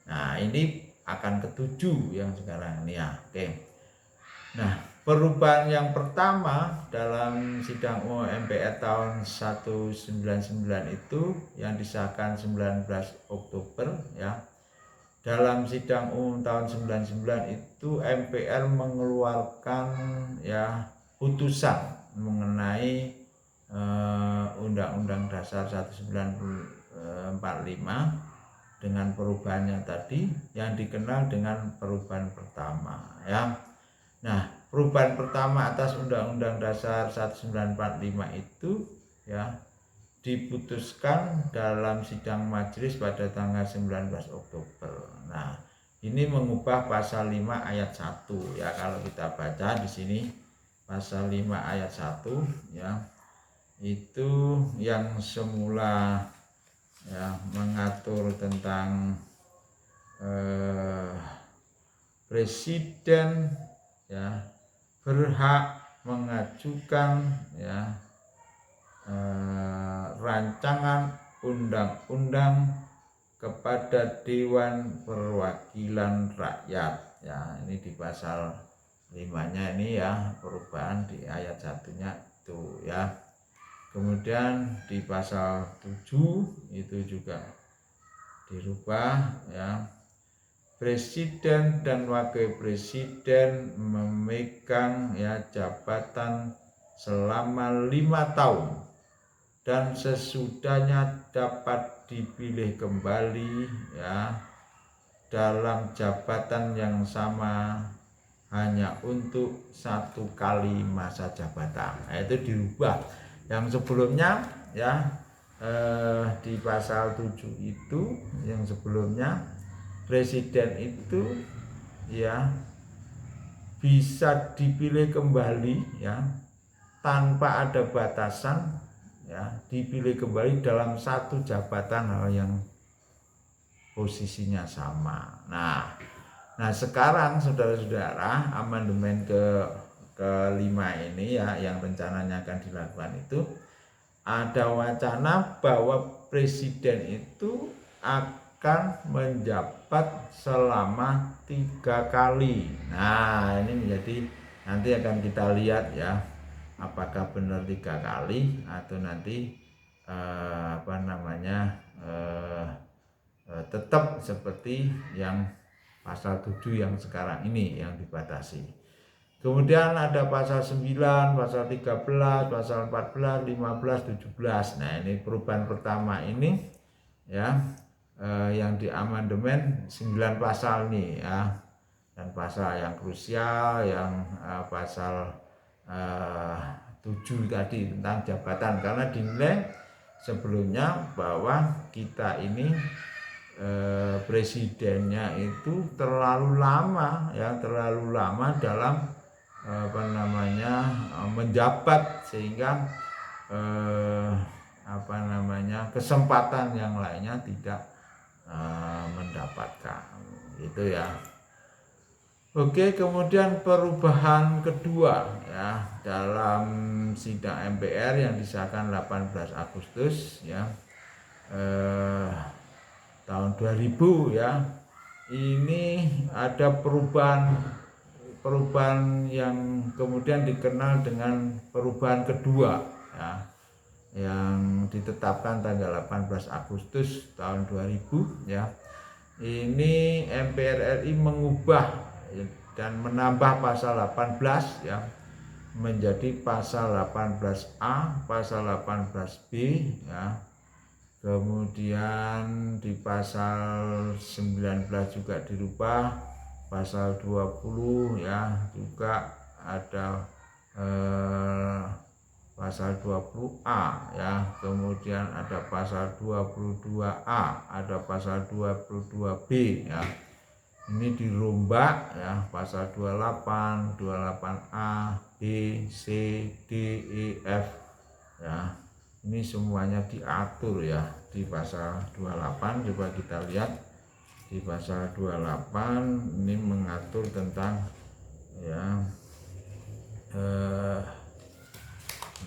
Nah, ini akan ke-7 yang sekarang ini ya. Oke. Nah, perubahan yang pertama dalam sidang umum MPR tahun 199 itu yang disahkan 19 Oktober ya. Dalam sidang umum tahun 99 itu MPR mengeluarkan ya putusan mengenai Undang-Undang Dasar 1945 dengan perubahannya tadi yang dikenal dengan perubahan pertama ya. Nah, perubahan pertama atas Undang-Undang Dasar 1945 itu ya diputuskan dalam sidang majelis pada tanggal 19 Oktober. Nah, ini mengubah pasal 5 ayat 1 ya. Kalau kita baca di sini pasal 5 ayat 1 ya, itu yang semula ya mengatur tentang presiden ya berhak mengajukan ya rancangan undang-undang kepada Dewan Perwakilan Rakyat. Ya, ini di pasal 5-nya ini ya, perubahan di ayat 1-nya itu ya. Kemudian di pasal 7 itu juga dirubah ya. Presiden dan wakil presiden memegang ya jabatan selama 5 tahun dan sesudahnya dapat dipilih kembali ya dalam jabatan yang sama hanya untuk 1 kali masa jabatan. Nah, itu dirubah. Yang sebelumnya ya di pasal 7 itu yang sebelumnya presiden itu ya bisa dipilih kembali ya tanpa ada batasan ya, dipilih kembali dalam 1 jabatan yang posisinya sama. Nah sekarang saudara-saudara, amandemen kelima ini ya yang rencananya akan dilakukan itu ada wacana bahwa presiden itu akan menjabat selama 3 kali. Nah ini menjadi nanti akan kita lihat ya apakah benar 3 kali atau nanti tetap seperti yang pasal 7 yang sekarang ini yang dibatasi. Kemudian ada pasal 9, pasal 13, pasal 14, 15, 17. Nah ini perubahan pertama ini ya yang di amandemen 9 pasal nih ya. Dan pasal yang krusial yang pasal 7 tadi tentang jabatan, karena dinilai sebelumnya bahwa kita ini presidennya itu terlalu lama ya, terlalu lama dalam menjabat sehingga kesempatan yang lainnya tidak mendapatkan itu ya. Oke, kemudian perubahan kedua ya dalam sidang MPR yang disahkan 18 Agustus ya tahun 2000 ya. Ini ada perubahan yang kemudian dikenal dengan perubahan kedua ya, yang ditetapkan tanggal 18 Agustus tahun 2000 ya. Ini MPR RI mengubah dan menambah pasal 18 ya menjadi pasal 18A, pasal 18B ya. Kemudian di pasal 19 juga dirubah, pasal 20 ya juga ada pasal 20A ya, kemudian ada pasal 22A, ada pasal 22B ya. Ini dirombak ya, pasal 28, 28A, B, C, D, E, F ya. Ini semuanya diatur ya di pasal 28. Coba kita lihat di pasal 28 ini mengatur tentang ya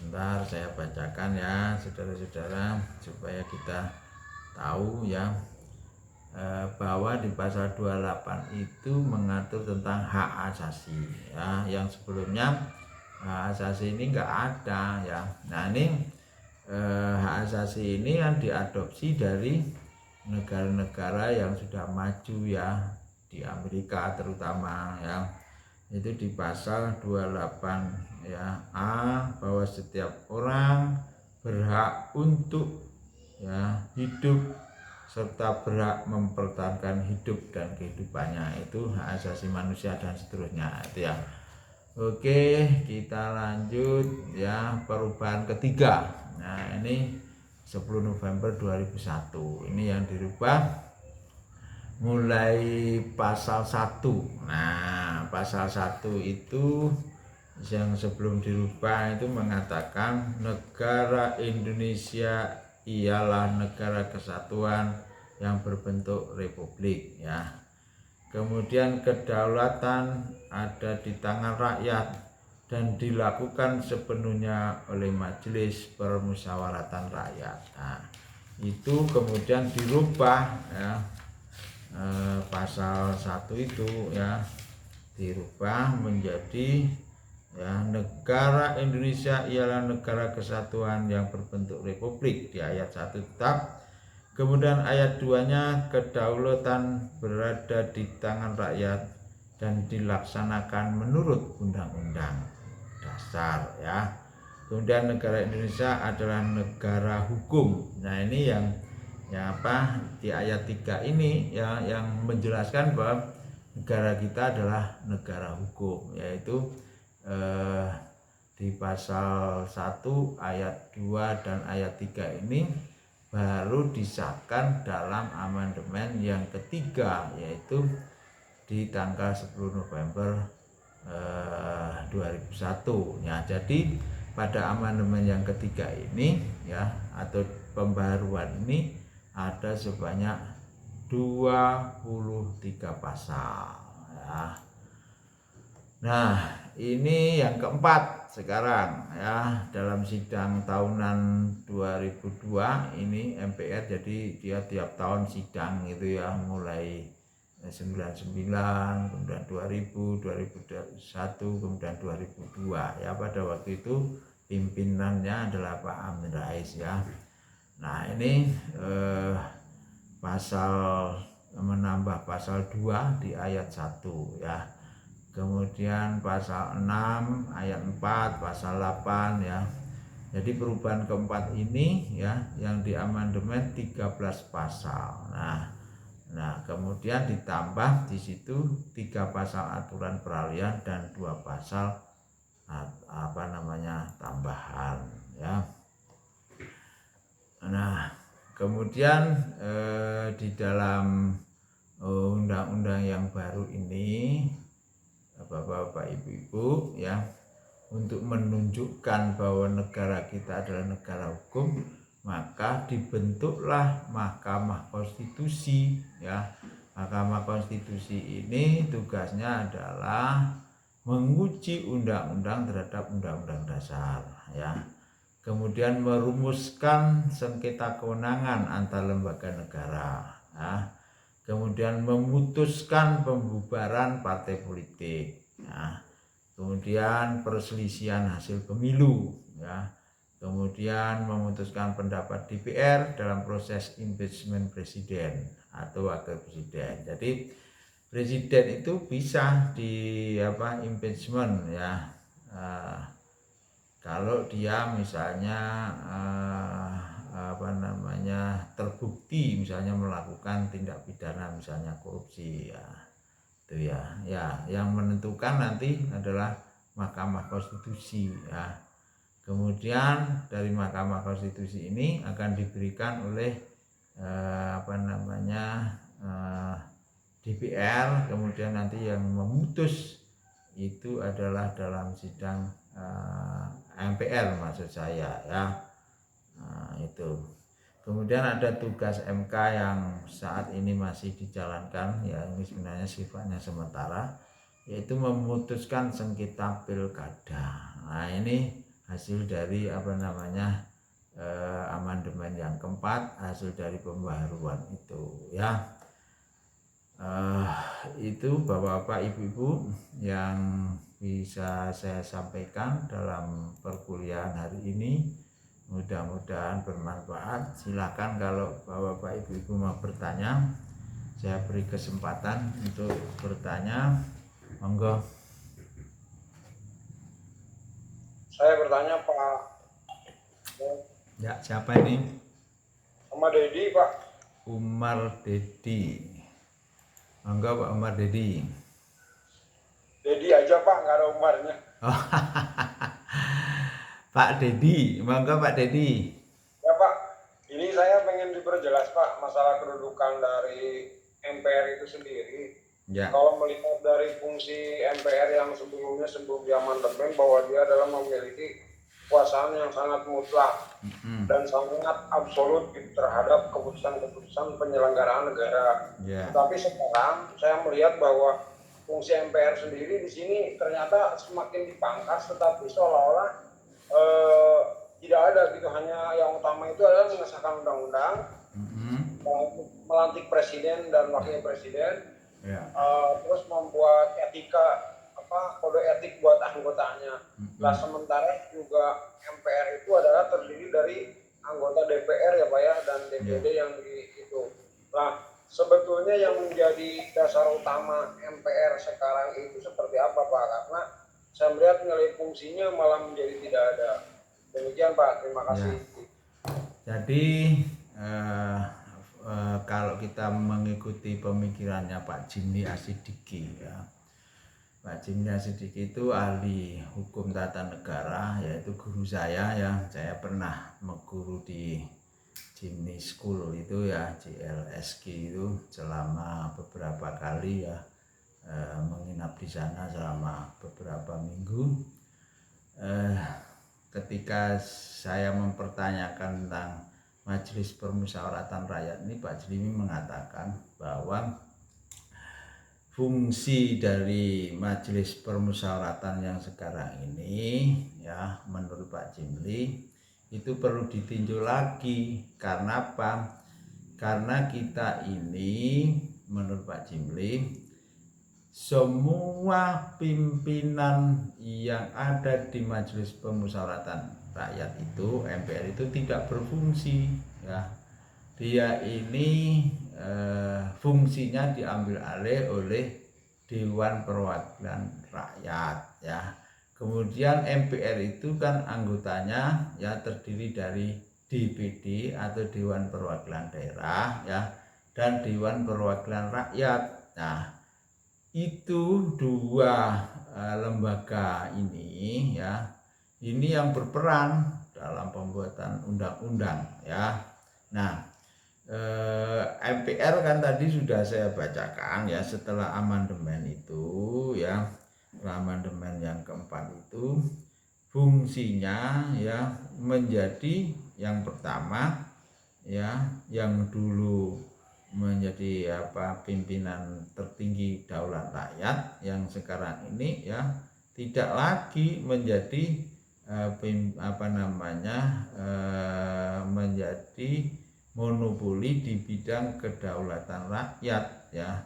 bentar saya bacakan ya saudara-saudara supaya kita tahu ya bahwa di pasal 28 itu mengatur tentang hak asasi ya, yang sebelumnya hak asasi ini enggak ada ya. Nah ini hak asasi ini yang diadopsi dari negara-negara yang sudah maju ya, di Amerika terutama ya. Itu di pasal 28 ya A, bahwa setiap orang berhak untuk ya hidup serta berhak mempertahankan hidup dan kehidupannya, itu hak asasi manusia dan seterusnya itu ya. Oke, kita lanjut ya, perubahan ketiga. Nah ini 10 November 2001 ini yang dirubah mulai pasal 1. Nah pasal 1 itu yang sebelum dirubah itu mengatakan negara Indonesia ialah negara kesatuan yang berbentuk republik ya. Kemudian kedaulatan ada di tangan rakyat dan dilakukan sepenuhnya oleh Majelis Permusyawaratan Rakyat. Nah, itu kemudian dirubah ya, pasal 1 itu ya dirubah menjadi ya, negara Indonesia ialah negara kesatuan yang berbentuk republik di ayat 1 tetap. Kemudian ayat 2-nya kedaulatan berada di tangan rakyat dan dilaksanakan menurut undang-undang dasar ya. Kemudian negara Indonesia adalah negara hukum. Nah, ini yang di ayat 3 ini ya yang menjelaskan bahwa negara kita adalah negara hukum, yaitu di pasal 1 ayat 2 dan ayat 3 ini baru disahkan dalam amandemen yang ketiga, yaitu di tanggal 10 November 2001 ya. Jadi pada amandemen yang ketiga ini ya atau pembaruan ini ada sebanyak 23 pasal ya. Nah, ini yang keempat sekarang ya, dalam sidang tahunan 2002 ini MPR, jadi dia tiap tahun sidang gitu ya, mulai 99, kemudian 2000, 2001, kemudian 2002 ya. Pada waktu itu pimpinannya adalah Pak Amin Rais ya. Nah, ini menambah pasal 2 di ayat 1 ya. Kemudian pasal 6 ayat 4, pasal 8 ya. Jadi perubahan keempat ini ya yang diamandemen 13 pasal. Nah, kemudian ditambah di situ 3 pasal aturan peralihan dan 2 pasal tambahan ya. Nah, kemudian di dalam undang-undang yang baru ini, Bapak-bapak, Ibu-ibu ya, untuk menunjukkan bahwa negara kita adalah negara hukum, maka dibentuklah Mahkamah Konstitusi ya. Mahkamah Konstitusi ini tugasnya adalah menguji undang-undang terhadap undang-undang dasar ya. Kemudian merumuskan sengketa kewenangan antar lembaga negara ya. Kemudian memutuskan pembubaran partai politik ya. Kemudian perselisihan hasil pemilu ya. Kemudian memutuskan pendapat DPR dalam proses impeachment presiden atau wakil presiden. Jadi presiden itu bisa di impeachment ya, kalau dia misalnya terbukti misalnya melakukan tindak pidana misalnya korupsi ya. Itu ya. Ya, yang menentukan nanti adalah Mahkamah Konstitusi ya. Kemudian dari Mahkamah Konstitusi ini akan diberikan oleh DPR, kemudian nanti yang memutus itu adalah dalam sidang MPR maksud saya ya. Nah, itu. Kemudian ada tugas MK yang saat ini masih dijalankan ya, ini sebenarnya sifatnya sementara, yaitu memutuskan sengketa pilkada. Nah, ini hasil dari amandemen yang keempat, hasil dari pembaharuan itu ya. Itu Bapak-bapak, Ibu-ibu yang bisa saya sampaikan dalam perkuliahan hari ini. Mudah-mudahan bermanfaat. Silakan kalau Bapak Ibu mau bertanya, saya beri kesempatan untuk bertanya. Monggo. Saya bertanya Pak. Ya, siapa ini? Sama Dedi Pak. Umar Dedi. Monggo Pak Umar Dedi. Dedi aja Pak, nggak ada Umarnya. Oh, Pak Dedi, monggo Pak Dedi. Ya Pak, ini saya pengen diperjelas Pak masalah kedudukan dari MPR itu sendiri. Ya. Kalau melihat dari fungsi MPR yang sebelum diamandemen bahwa dia adalah memiliki kekuasaan yang sangat mutlak dan sangat absolut terhadap keputusan-keputusan penyelenggaraan negara. Tapi sekarang saya melihat bahwa fungsi MPR sendiri di sini ternyata semakin dipangkas, tetapi seolah-olah tidak ada gitu, hanya yang utama itu adalah mengesahkan undang-undang, melantik presiden dan wakil presiden, terus membuat etika kode etik buat anggotanya. Nah, sementara juga MPR itu adalah terdiri dari anggota DPR ya Pak ya, dan DPD yang di itu. Nah, sebetulnya yang menjadi dasar utama MPR sekarang itu seperti apa Pak? Karena saya melihat nilai fungsinya malah menjadi tidak ada. Demikian Pak, terima kasih. Jadi kalau kita mengikuti pemikirannya Pak Jimny Asidiki ya, Pak Jimny Asidiki itu ahli hukum tata negara, yaitu guru saya ya. Saya pernah mengguru di Jimny School itu ya, JLSK itu selama beberapa kali ya, menginap di sana selama beberapa minggu. Ketika saya mempertanyakan tentang Majelis Permusyawaratan Rakyat ini, Pak Jimny mengatakan bahwa fungsi dari Majelis Permusyawaratan yang sekarang ini ya, menurut Pak Jimny itu perlu ditinjau lagi. Karena apa? Karena kita ini menurut Pak Jimny, semua pimpinan yang ada di Majelis Permusyawaratan Rakyat itu, MPR itu tidak berfungsi ya. Dia ini fungsinya diambil alih oleh Dewan Perwakilan Rakyat ya. Kemudian MPR itu kan anggotanya ya terdiri dari DPD atau Dewan Perwakilan Daerah ya, dan Dewan Perwakilan Rakyat. Nah, itu dua lembaga ini ya, ini yang berperan dalam pembuatan undang-undang ya. Nah, MPR kan tadi sudah saya bacakan ya, setelah amandemen itu ya, amandemen yang keempat itu fungsinya ya menjadi yang pertama ya, yang dulu menjadi pimpinan tertinggi daulat rakyat, yang sekarang ini ya tidak lagi menjadi menjadi monopoli di bidang kedaulatan rakyat ya.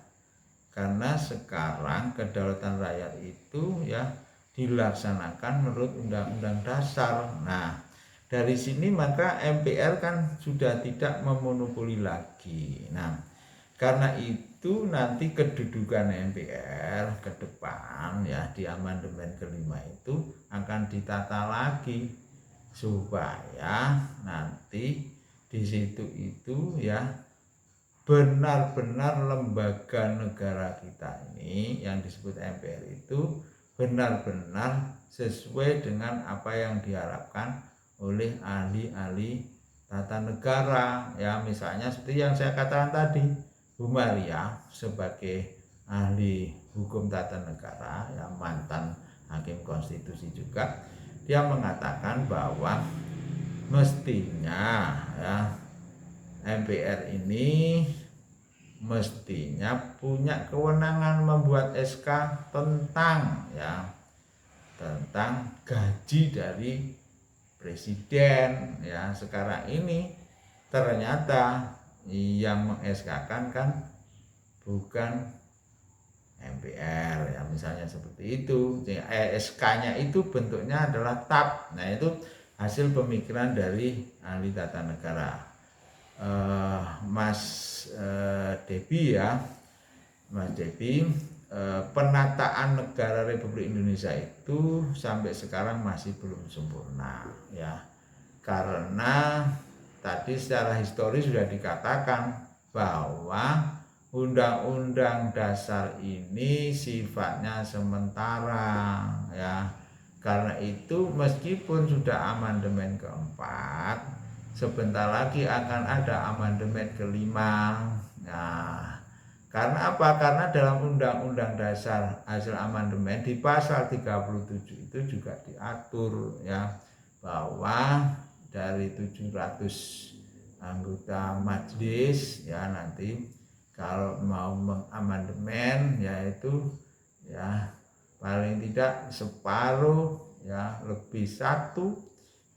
Karena sekarang kedaulatan rakyat itu ya dilaksanakan menurut Undang-Undang Dasar. Nah, dari sini maka MPR kan sudah tidak memonopoli lagi. Nah, karena itu nanti kedudukan MPR ke depan ya di amandemen kelima itu akan ditata lagi supaya nanti di situ itu ya benar-benar lembaga negara kita ini yang disebut MPR itu benar-benar sesuai dengan apa yang diharapkan oleh ahli-ahli tata negara ya. Misalnya seperti yang saya katakan tadi, Bu Maria sebagai ahli hukum tata negara ya, mantan hakim konstitusi juga, dia mengatakan bahwa mestinya ya MPR ini mestinya punya kewenangan membuat SK tentang gaji dari presiden ya. Sekarang ini ternyata yang meng-SK-kan kan bukan MPR ya, misalnya seperti itu. SK-nya itu bentuknya adalah TAP. Nah, itu hasil pemikiran dari ahli tata negara Mas Debi ya. Mas Debi, penataan negara Republik Indonesia itu sampai sekarang masih belum sempurna ya. Karena tadi secara historis sudah dikatakan bahwa Undang-Undang Dasar ini sifatnya sementara ya. Karena itu meskipun sudah amandemen keempat, sebentar lagi akan ada amandemen kelima. Nah, karena apa? Karena dalam Undang-Undang Dasar hasil amandemen di pasal 37 itu juga diatur ya bahwa dari 700 anggota majelis ya nanti kalau mau mengamandemen yaitu ya paling tidak separuh ya lebih satu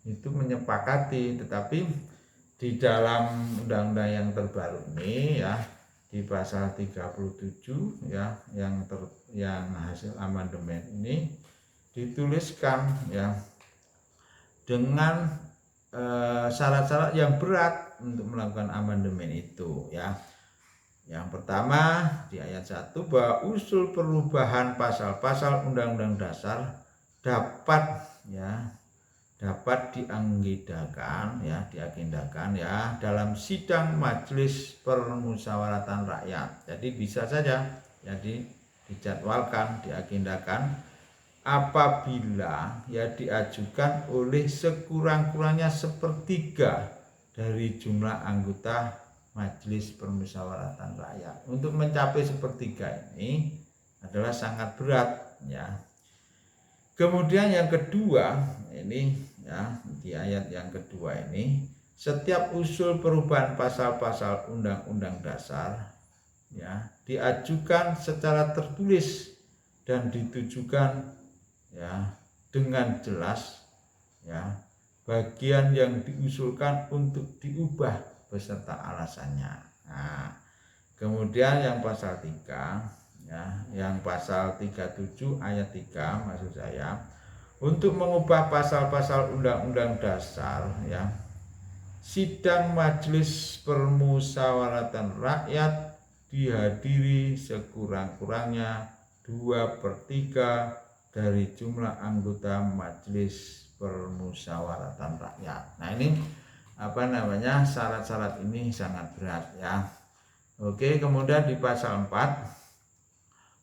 itu menyepakati, tetapi di dalam undang-undang yang terbaru ini ya di pasal 37 ya yang hasil amandemen ini dituliskan ya dengan syarat-syarat yang berat untuk melakukan amandemen itu ya. Yang pertama di ayat 1 bahwa usul perubahan pasal-pasal Undang-Undang Dasar dapat diagendakan ya dalam sidang majelis permusyawaratan rakyat. Jadi bisa saja jadi dijadwalkan, diagendakan apabila ya diajukan oleh sekurang-kurangnya sepertiga dari jumlah anggota majelis permusyawaratan rakyat. Untuk mencapai sepertiga ini adalah sangat berat ya. Kemudian yang kedua ini ya di ayat yang kedua ini setiap usul perubahan pasal-pasal Undang-Undang Dasar ya diajukan secara tertulis dan ditujukan ya dengan jelas ya bagian yang diusulkan untuk diubah beserta alasannya. Nah, kemudian yang pasal 3 ya, yang pasal 37 ayat 3 maksud saya untuk mengubah pasal-pasal Undang-Undang Dasar ya sidang majelis permusyawaratan rakyat dihadiri sekurang-kurangnya 2/3 dari jumlah anggota majelis permusyawaratan rakyat. Nah ini syarat-syarat ini sangat berat ya. Oke, kemudian di pasal 4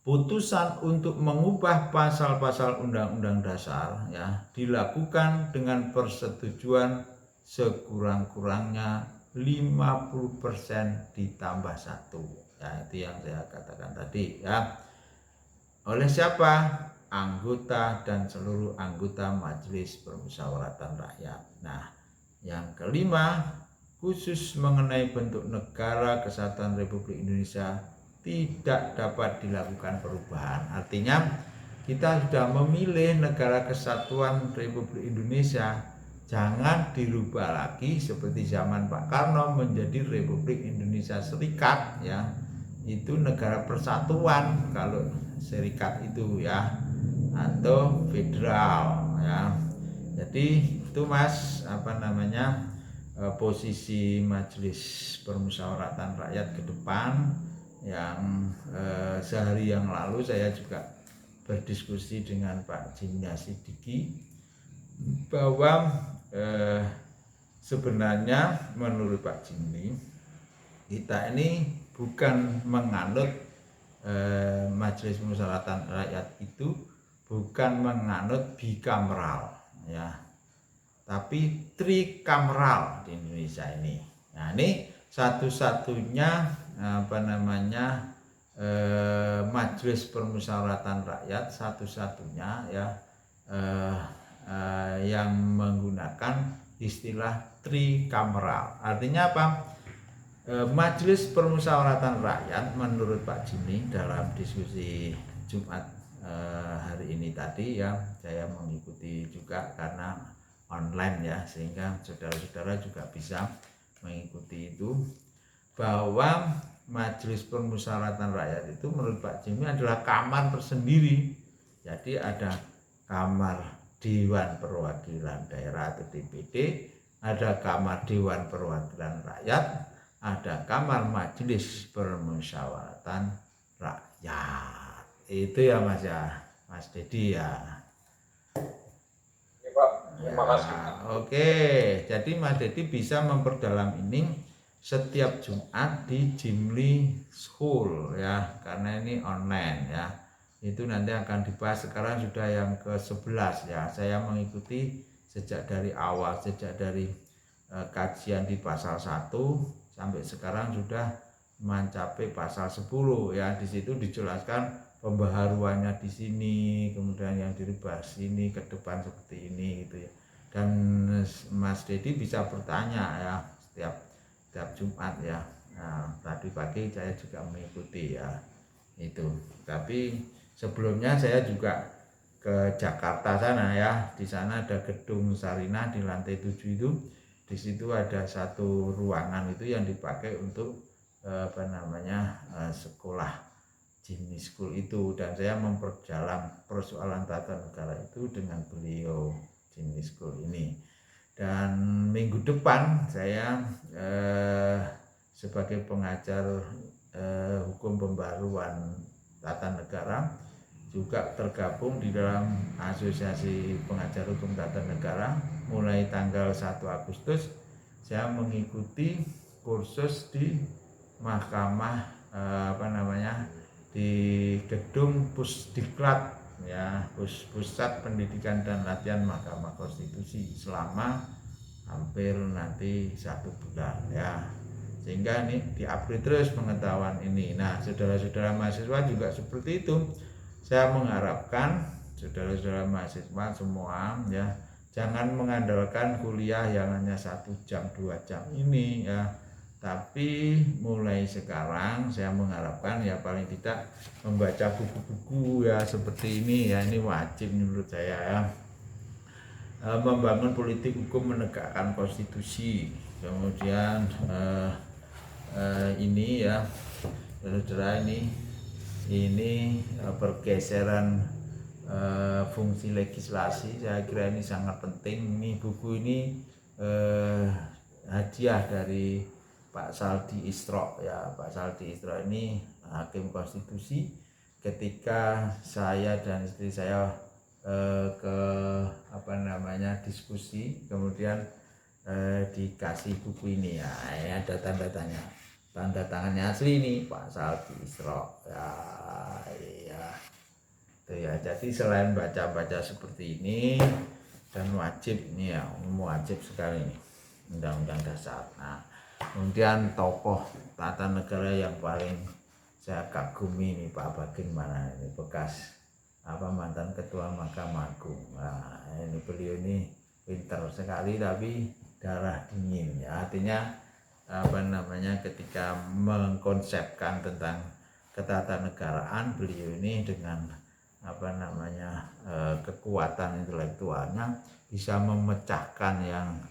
putusan untuk mengubah pasal-pasal Undang-Undang Dasar ya dilakukan dengan persetujuan sekurang-kurangnya 50% ditambah 1 ya, itu yang saya katakan tadi ya. Oleh siapa? Anggota dan seluruh anggota majelis permusyawaratan rakyat. Nah, yang kelima, khusus mengenai bentuk negara kesatuan Republik Indonesia tidak dapat dilakukan perubahan. Artinya kita sudah memilih negara kesatuan Republik Indonesia, jangan dirubah lagi seperti zaman Pak Karno menjadi Republik Indonesia Serikat ya. Itu negara persatuan kalau serikat itu ya, atau federal ya. Jadi itu Mas posisi majelis permusyawaratan rakyat ke depan yang sehari yang lalu saya juga berdiskusi dengan Pak Jimny Sidiki bahwa sebenarnya menurut Pak Jimny kita ini bukan menganut majelis permusyawaratan rakyat itu bukan menganut bikameral ya, tapi trikameral di Indonesia ini. Nah ini satu-satunya majelis permusyawaratan rakyat satu-satunya ya yang menggunakan istilah trikameral. Artinya apa? Majelis permusyawaratan rakyat menurut Pak Jimny dalam diskusi Jumat hari ini tadi ya, saya mengikuti juga karena online ya, sehingga saudara-saudara juga bisa mengikuti itu, bahwa majelis permusyawaratan rakyat itu menurut Pak Jimny adalah kamar tersendiri. Jadi ada kamar Dewan Perwakilan Daerah atau DPD, ada kamar Dewan Perwakilan Rakyat, ada kamar majelis permusyawaratan rakyat. Itu ya Mas Dedi ya. Ya Pak, terima kasih. Oke, jadi Mas Dedi bisa memperdalam ini setiap Jumat di Jimny School ya, karena ini online ya. Itu nanti akan dibahas, sekarang sudah yang ke-11 ya. Saya mengikuti sejak dari awal, sejak dari kajian di pasal 1 sampai sekarang sudah mencapai pasal 10 ya. Di situ dijelaskan pembaharuannya di sini, kemudian yang dirubah sini ke depan seperti ini gitu ya. dan Mas Dedi bisa bertanya ya setiap Jumat ya. Nah, tadi pagi saya juga mengikuti ya itu. Tapi sebelumnya saya juga ke Jakarta sana ya. Di sana ada gedung Sarinah di lantai 7 itu. Di situ ada satu ruangan itu yang dipakai untuk sekolah Jimmy School itu, dan saya memperdalam persoalan tata negara itu dengan beliau Jimmy School ini. Dan minggu depan saya sebagai pengajar hukum pembaruan tata negara juga tergabung di dalam Asosiasi Pengajar Hukum Tata Negara. Mulai tanggal 1 Agustus saya mengikuti kursus di Mahkamah di gedung Pusdiklat ya, Pusat Pendidikan dan Latihan Mahkamah Konstitusi selama hampir nanti 1 bulan ya, sehingga ini diupdate terus pengetahuan ini. Nah, saudara-saudara mahasiswa juga seperti itu. Saya mengharapkan saudara-saudara mahasiswa semua ya, jangan mengandalkan kuliah yang hanya 1 jam 2 jam ini ya, tapi mulai sekarang saya mengharapkan ya paling tidak membaca buku-buku ya seperti ini ya, ini wajib menurut saya ya. Membangun politik hukum menegakkan konstitusi, kemudian ini ya saudara, ini pergeseran fungsi legislasi, saya kira ini sangat penting. Ini buku ini hadiah dari Pak Saldi Isra ya. Pak Saldi Isra ini hakim konstitusi. Ketika saya dan istri saya diskusi, kemudian dikasih buku ini ya, ada tanda tangannya asli ini Pak Saldi Isra ya, ya. Jadi selain baca-baca seperti ini, dan wajib ini ya, wajib sekali ini Undang-Undang Dasar. Nah, kemudian tokoh tata negara yang paling saya kagumi ini Pak Bagin mana ini, bekas mantan ketua Mahkamah Agung. Nah, ini beliau ini pinter sekali tapi darah dingin ya, artinya ketika mengkonsepkan tentang ketatanegaraan, beliau ini dengan kekuatan intelektualnya bisa memecahkan yang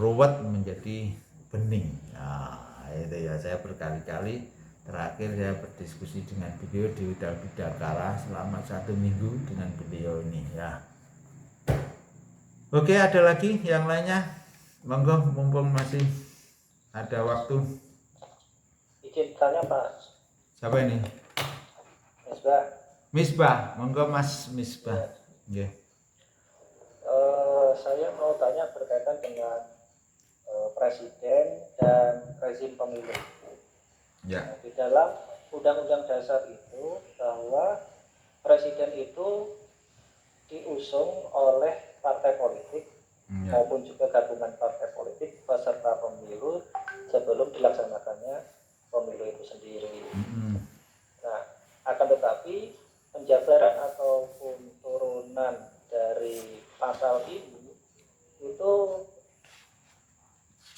ruwet menjadi bening. Nah, itu ya, saya berkali-kali terakhir saya berdiskusi dengan beliau di Bidakara selama 1 minggu dengan beliau ini ya. Oke, ada lagi yang lainnya? Monggo, mumpung masih ada waktu. Izin tanya Pak. Siapa ini? Misbah, monggo Mas Misbah. Ya. Saya mau tanya berkaitan dengan presiden dan rezim pemilu. Ya. Nah, di dalam Undang-Undang Dasar itu bahwa presiden itu diusung oleh partai politik maupun juga gabungan partai politik peserta pemilu sebelum dilaksanakannya pemilu itu sendiri. Nah, akan tetapi penjabaran ataupun turunan dari pasal ini itu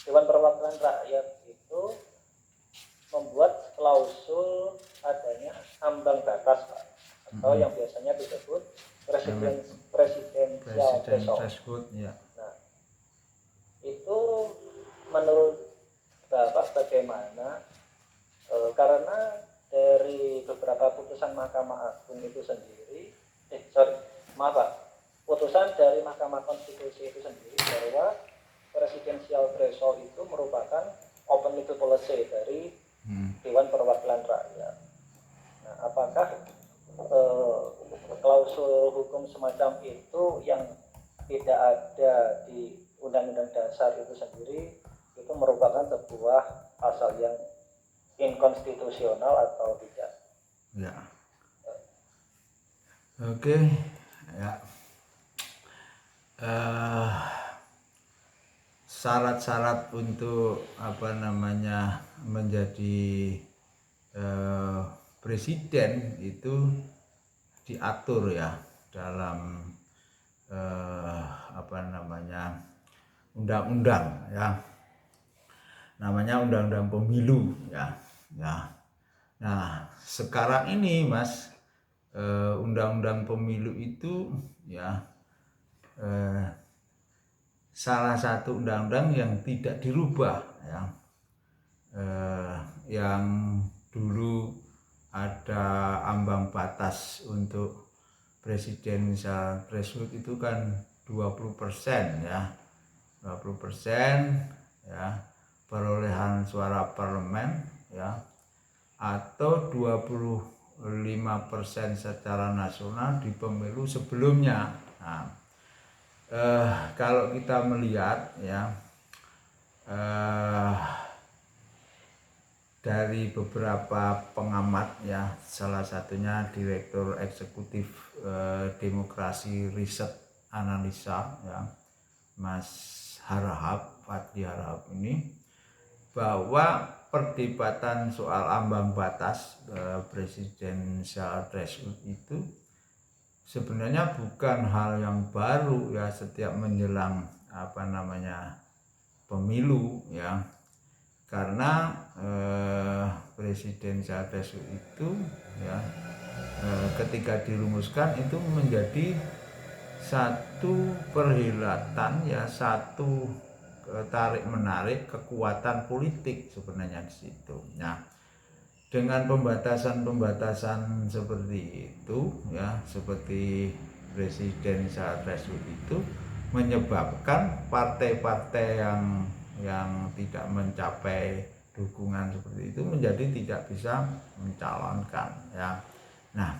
Dewan Perwakilan Rakyat itu membuat klausul adanya ambang batas Pak, atau yang biasanya disebut presidensial threshold. Ya. Nah, itu menurut Bapak bagaimana? Karena dari beberapa putusan Mahkamah Agung itu sendiri, putusan dari Mahkamah Konstitusi itu sendiri bahwa presidensial threshold itu merupakan open legal policy dari Dewan Perwakilan Rakyat. Nah, apakah klausul hukum semacam itu yang tidak ada di Undang-Undang Dasar itu sendiri itu merupakan sebuah pasal yang inkonstitusional atau tidak? Ya. Oke, ya. Syarat-syarat untuk menjadi presiden itu diatur ya dalam undang-undang ya, namanya undang-undang pemilu ya. Nah sekarang ini Mas, undang-undang pemilu itu ya salah satu undang-undang yang tidak dirubah ya, yang dulu ada ambang batas untuk presidensial threshold itu kan 20% ya, 20% ya perolehan suara parlemen ya, atau 25% secara nasional di pemilu sebelumnya. Nah, kalau kita melihat ya dari beberapa pengamat ya, salah satunya Direktur Eksekutif Demokrasi Riset Analisa ya, Mas Harahap, Fadli Harahap ini, bahwa perdebatan soal ambang batas presidensial threshold itu sebenarnya bukan hal yang baru ya setiap menjelang pemilu ya, karena presidensial threshold itu ya ketika dirumuskan itu menjadi satu perhelatan ya, satu tarik menarik kekuatan politik sebenarnya di situ. Nah, dengan pembatasan seperti itu ya, seperti presidensial threshold itu menyebabkan partai-partai yang tidak mencapai dukungan seperti itu menjadi tidak bisa mencalonkan ya. Nah,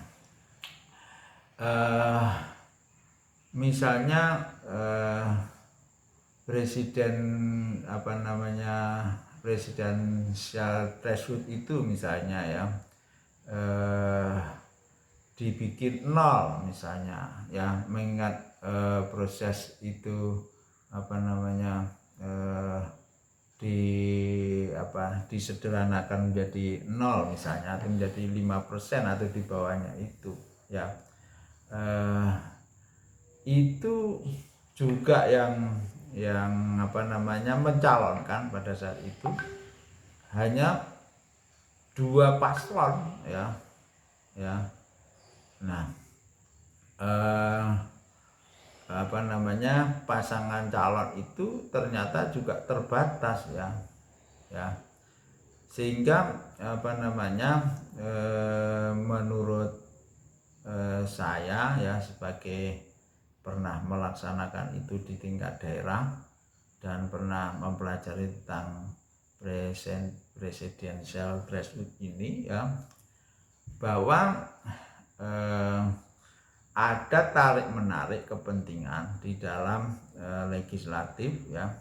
misalnya presidensial threshold itu misalnya ya dibikin 0 misalnya ya, mengingat proses itu disederhanakan menjadi 0 misalnya, atau menjadi 5% atau di bawahnya itu ya, itu juga yang mencalonkan pada saat itu hanya 2 paslon ya. Nah, pasangan calon itu ternyata juga terbatas ya, sehingga menurut saya ya, sebagai pernah melaksanakan itu di tingkat daerah dan pernah mempelajari tentang presidensial threshold ini ya, bahwa ada tarik menarik kepentingan di dalam legislatif ya,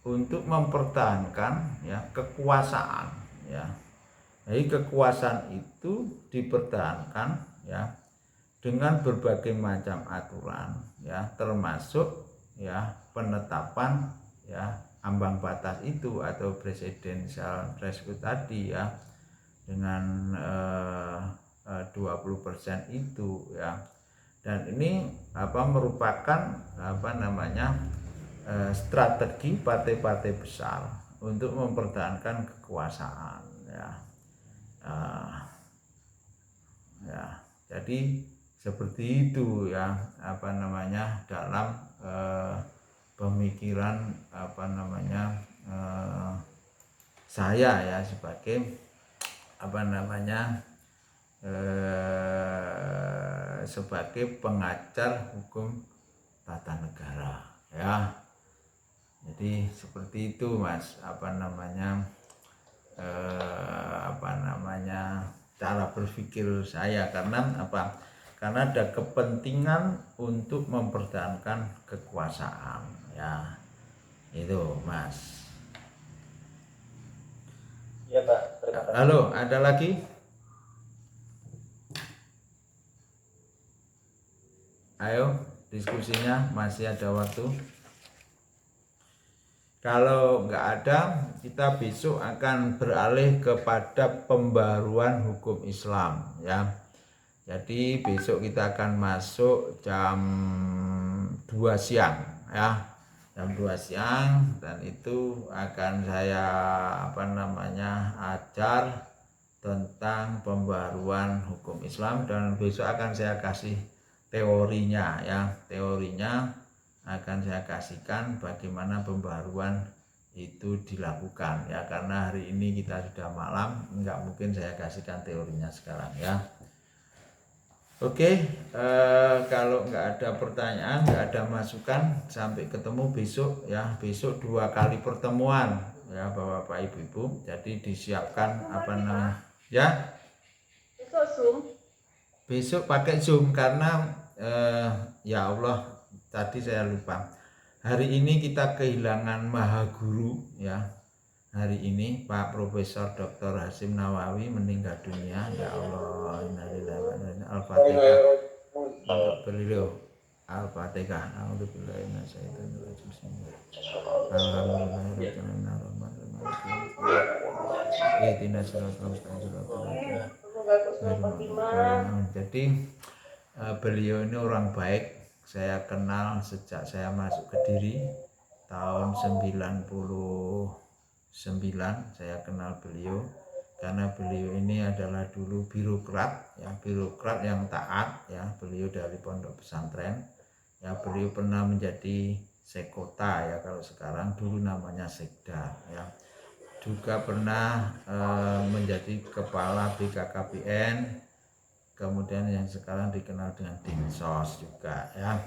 untuk mempertahankan ya kekuasaan ya. Jadi kekuasaan itu dipertahankan ya dengan berbagai macam aturan ya, termasuk ya penetapan ya ambang batas itu atau presidensial threshold tadi ya, dengan 20% itu ya. Dan ini merupakan strategi partai-partai besar untuk mempertahankan kekuasaan ya. Jadi seperti itu ya, dalam pemikiran saya ya, sebagai sebagai pengajar hukum tata negara ya. Jadi seperti itu Mas, cara berpikir saya, karena ada kepentingan untuk mempertahankan kekuasaan ya, itu Mas. Iya Pak, terima kasih. Halo, ada lagi? Ayo, diskusinya masih ada waktu. Kalau nggak ada, kita besok akan beralih kepada pembaruan hukum Islam ya. Jadi besok kita akan masuk jam 2 siang ya, jam 2 siang, dan itu akan saya ajar tentang pembaruan hukum Islam, dan besok akan saya kasih teorinya ya, teorinya akan saya kasihkan bagaimana pembaruan itu dilakukan ya, karena hari ini kita sudah malam, nggak mungkin saya kasihkan teorinya sekarang ya. Oke, kalau nggak ada pertanyaan, nggak ada masukan, sampai ketemu besok ya. Besok 2 kali pertemuan ya Bapak Ibu. Jadi disiapkan ya. Besok Zoom. Besok pakai Zoom karena ya Allah, tadi saya lupa. Hari ini kita kehilangan Maha Guru ya. Hari ini Pak Profesor Dr. Hasyim Nawawi meninggal dunia. Ya Allah, innalillahi wa inna ilaihi raji'un. Al-Fatihah untuk beliau. Al-Fatihah. A'udzubillahi minasyaitonir rajim. Jadi beliau ini orang baik. Saya kenal sejak saya masuk Kediri tahun 99. Saya kenal beliau karena beliau ini adalah dulu birokrat ya, birokrat yang taat ya. Beliau dari pondok pesantren ya, beliau pernah menjadi sekota ya, kalau sekarang dulu namanya sekda ya, juga pernah menjadi kepala BKKBN, kemudian yang sekarang dikenal dengan Dinsos juga ya.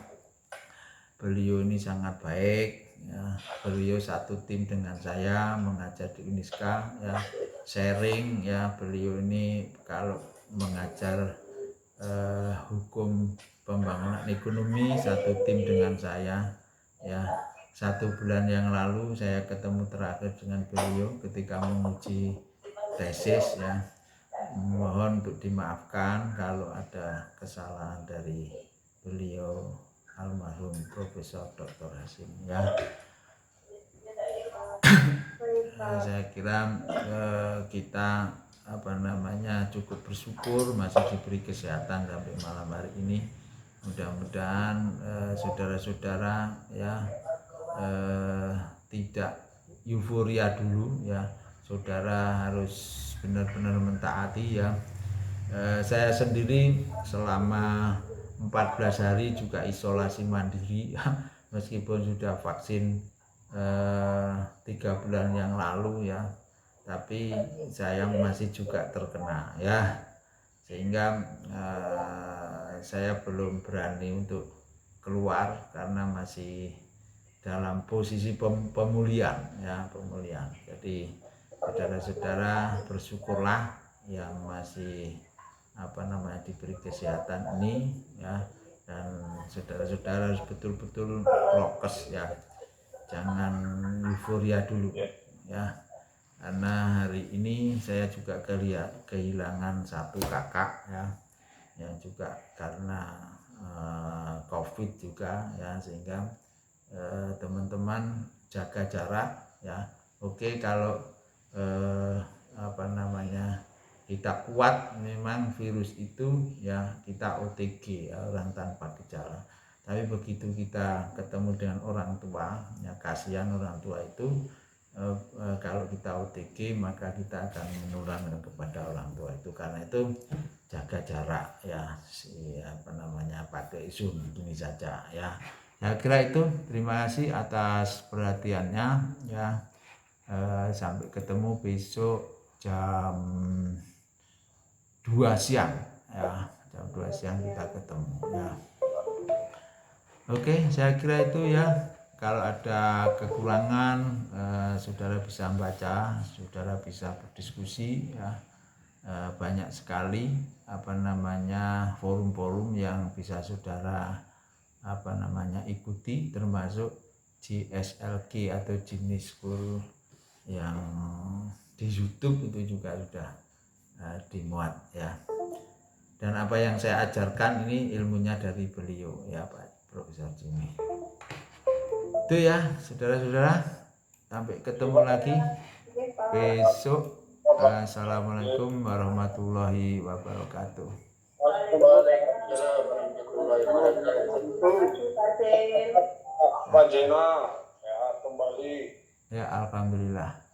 Beliau ini sangat baik ya, beliau satu tim dengan saya mengajar di Uniska ya, sharing ya. Beliau ini kalau mengajar hukum pembangunan ekonomi satu tim dengan saya ya. 1 bulan yang lalu saya ketemu terakhir dengan beliau ketika menguji tesis ya. Mohon untuk dimaafkan kalau ada kesalahan dari beliau almarhum Profesor Dr. Hasyim ya. Saya kira kita cukup bersyukur masih diberi kesehatan sampai malam hari ini. Mudah-mudahan saudara-saudara ya tidak euforia dulu ya. Saudara harus benar-benar mentaati ya. Saya sendiri selama 14 hari juga isolasi mandiri meskipun sudah vaksin 3 bulan yang lalu ya, tapi saya masih juga terkena ya, sehingga saya belum berani untuk keluar karena masih dalam posisi pemulihan ya, pemulihan. Jadi saudara-saudara bersyukurlah yang masih diberi kesehatan ini ya, dan saudara-saudara harus betul-betul prokes ya, jangan euforia dulu ya, karena hari ini saya juga kehilangan 1 kakak ya, yang juga karena COVID juga ya, sehingga teman-teman jaga jarak ya. Oke, kalau kita kuat memang virus itu ya, kita OTG ya, orang tanpa gejala. Tapi begitu kita ketemu dengan orang tua ya, kasihan orang tua itu, kalau kita OTG maka kita akan menularkan kepada orang tua itu. Karena itu jaga jarak ya, pakai Zoom ini saja ya. Saya kira itu. Terima kasih atas perhatiannya ya. Sampai ketemu besok jam 2 siang ya, jam 2 siang kita ketemu ya. Oke, saya kira itu ya. Kalau ada kekurangan, saudara bisa membaca, saudara bisa berdiskusi ya. Banyak sekali forum-forum yang bisa saudara ikuti, termasuk GSLG atau Genius School yang di YouTube itu juga sudah dimuat ya. Dan apa yang saya ajarkan ini ilmunya dari beliau ya, Pak Profesor Jimmy. Itu ya saudara-saudara, sampai ketemu lagi besok. Assalamualaikum warahmatullahi wabarakatuh. Waalaikumsalam warahmatullahi wabarakatuh. Pak Jena, sehat kembali. Ya, alhamdulillah.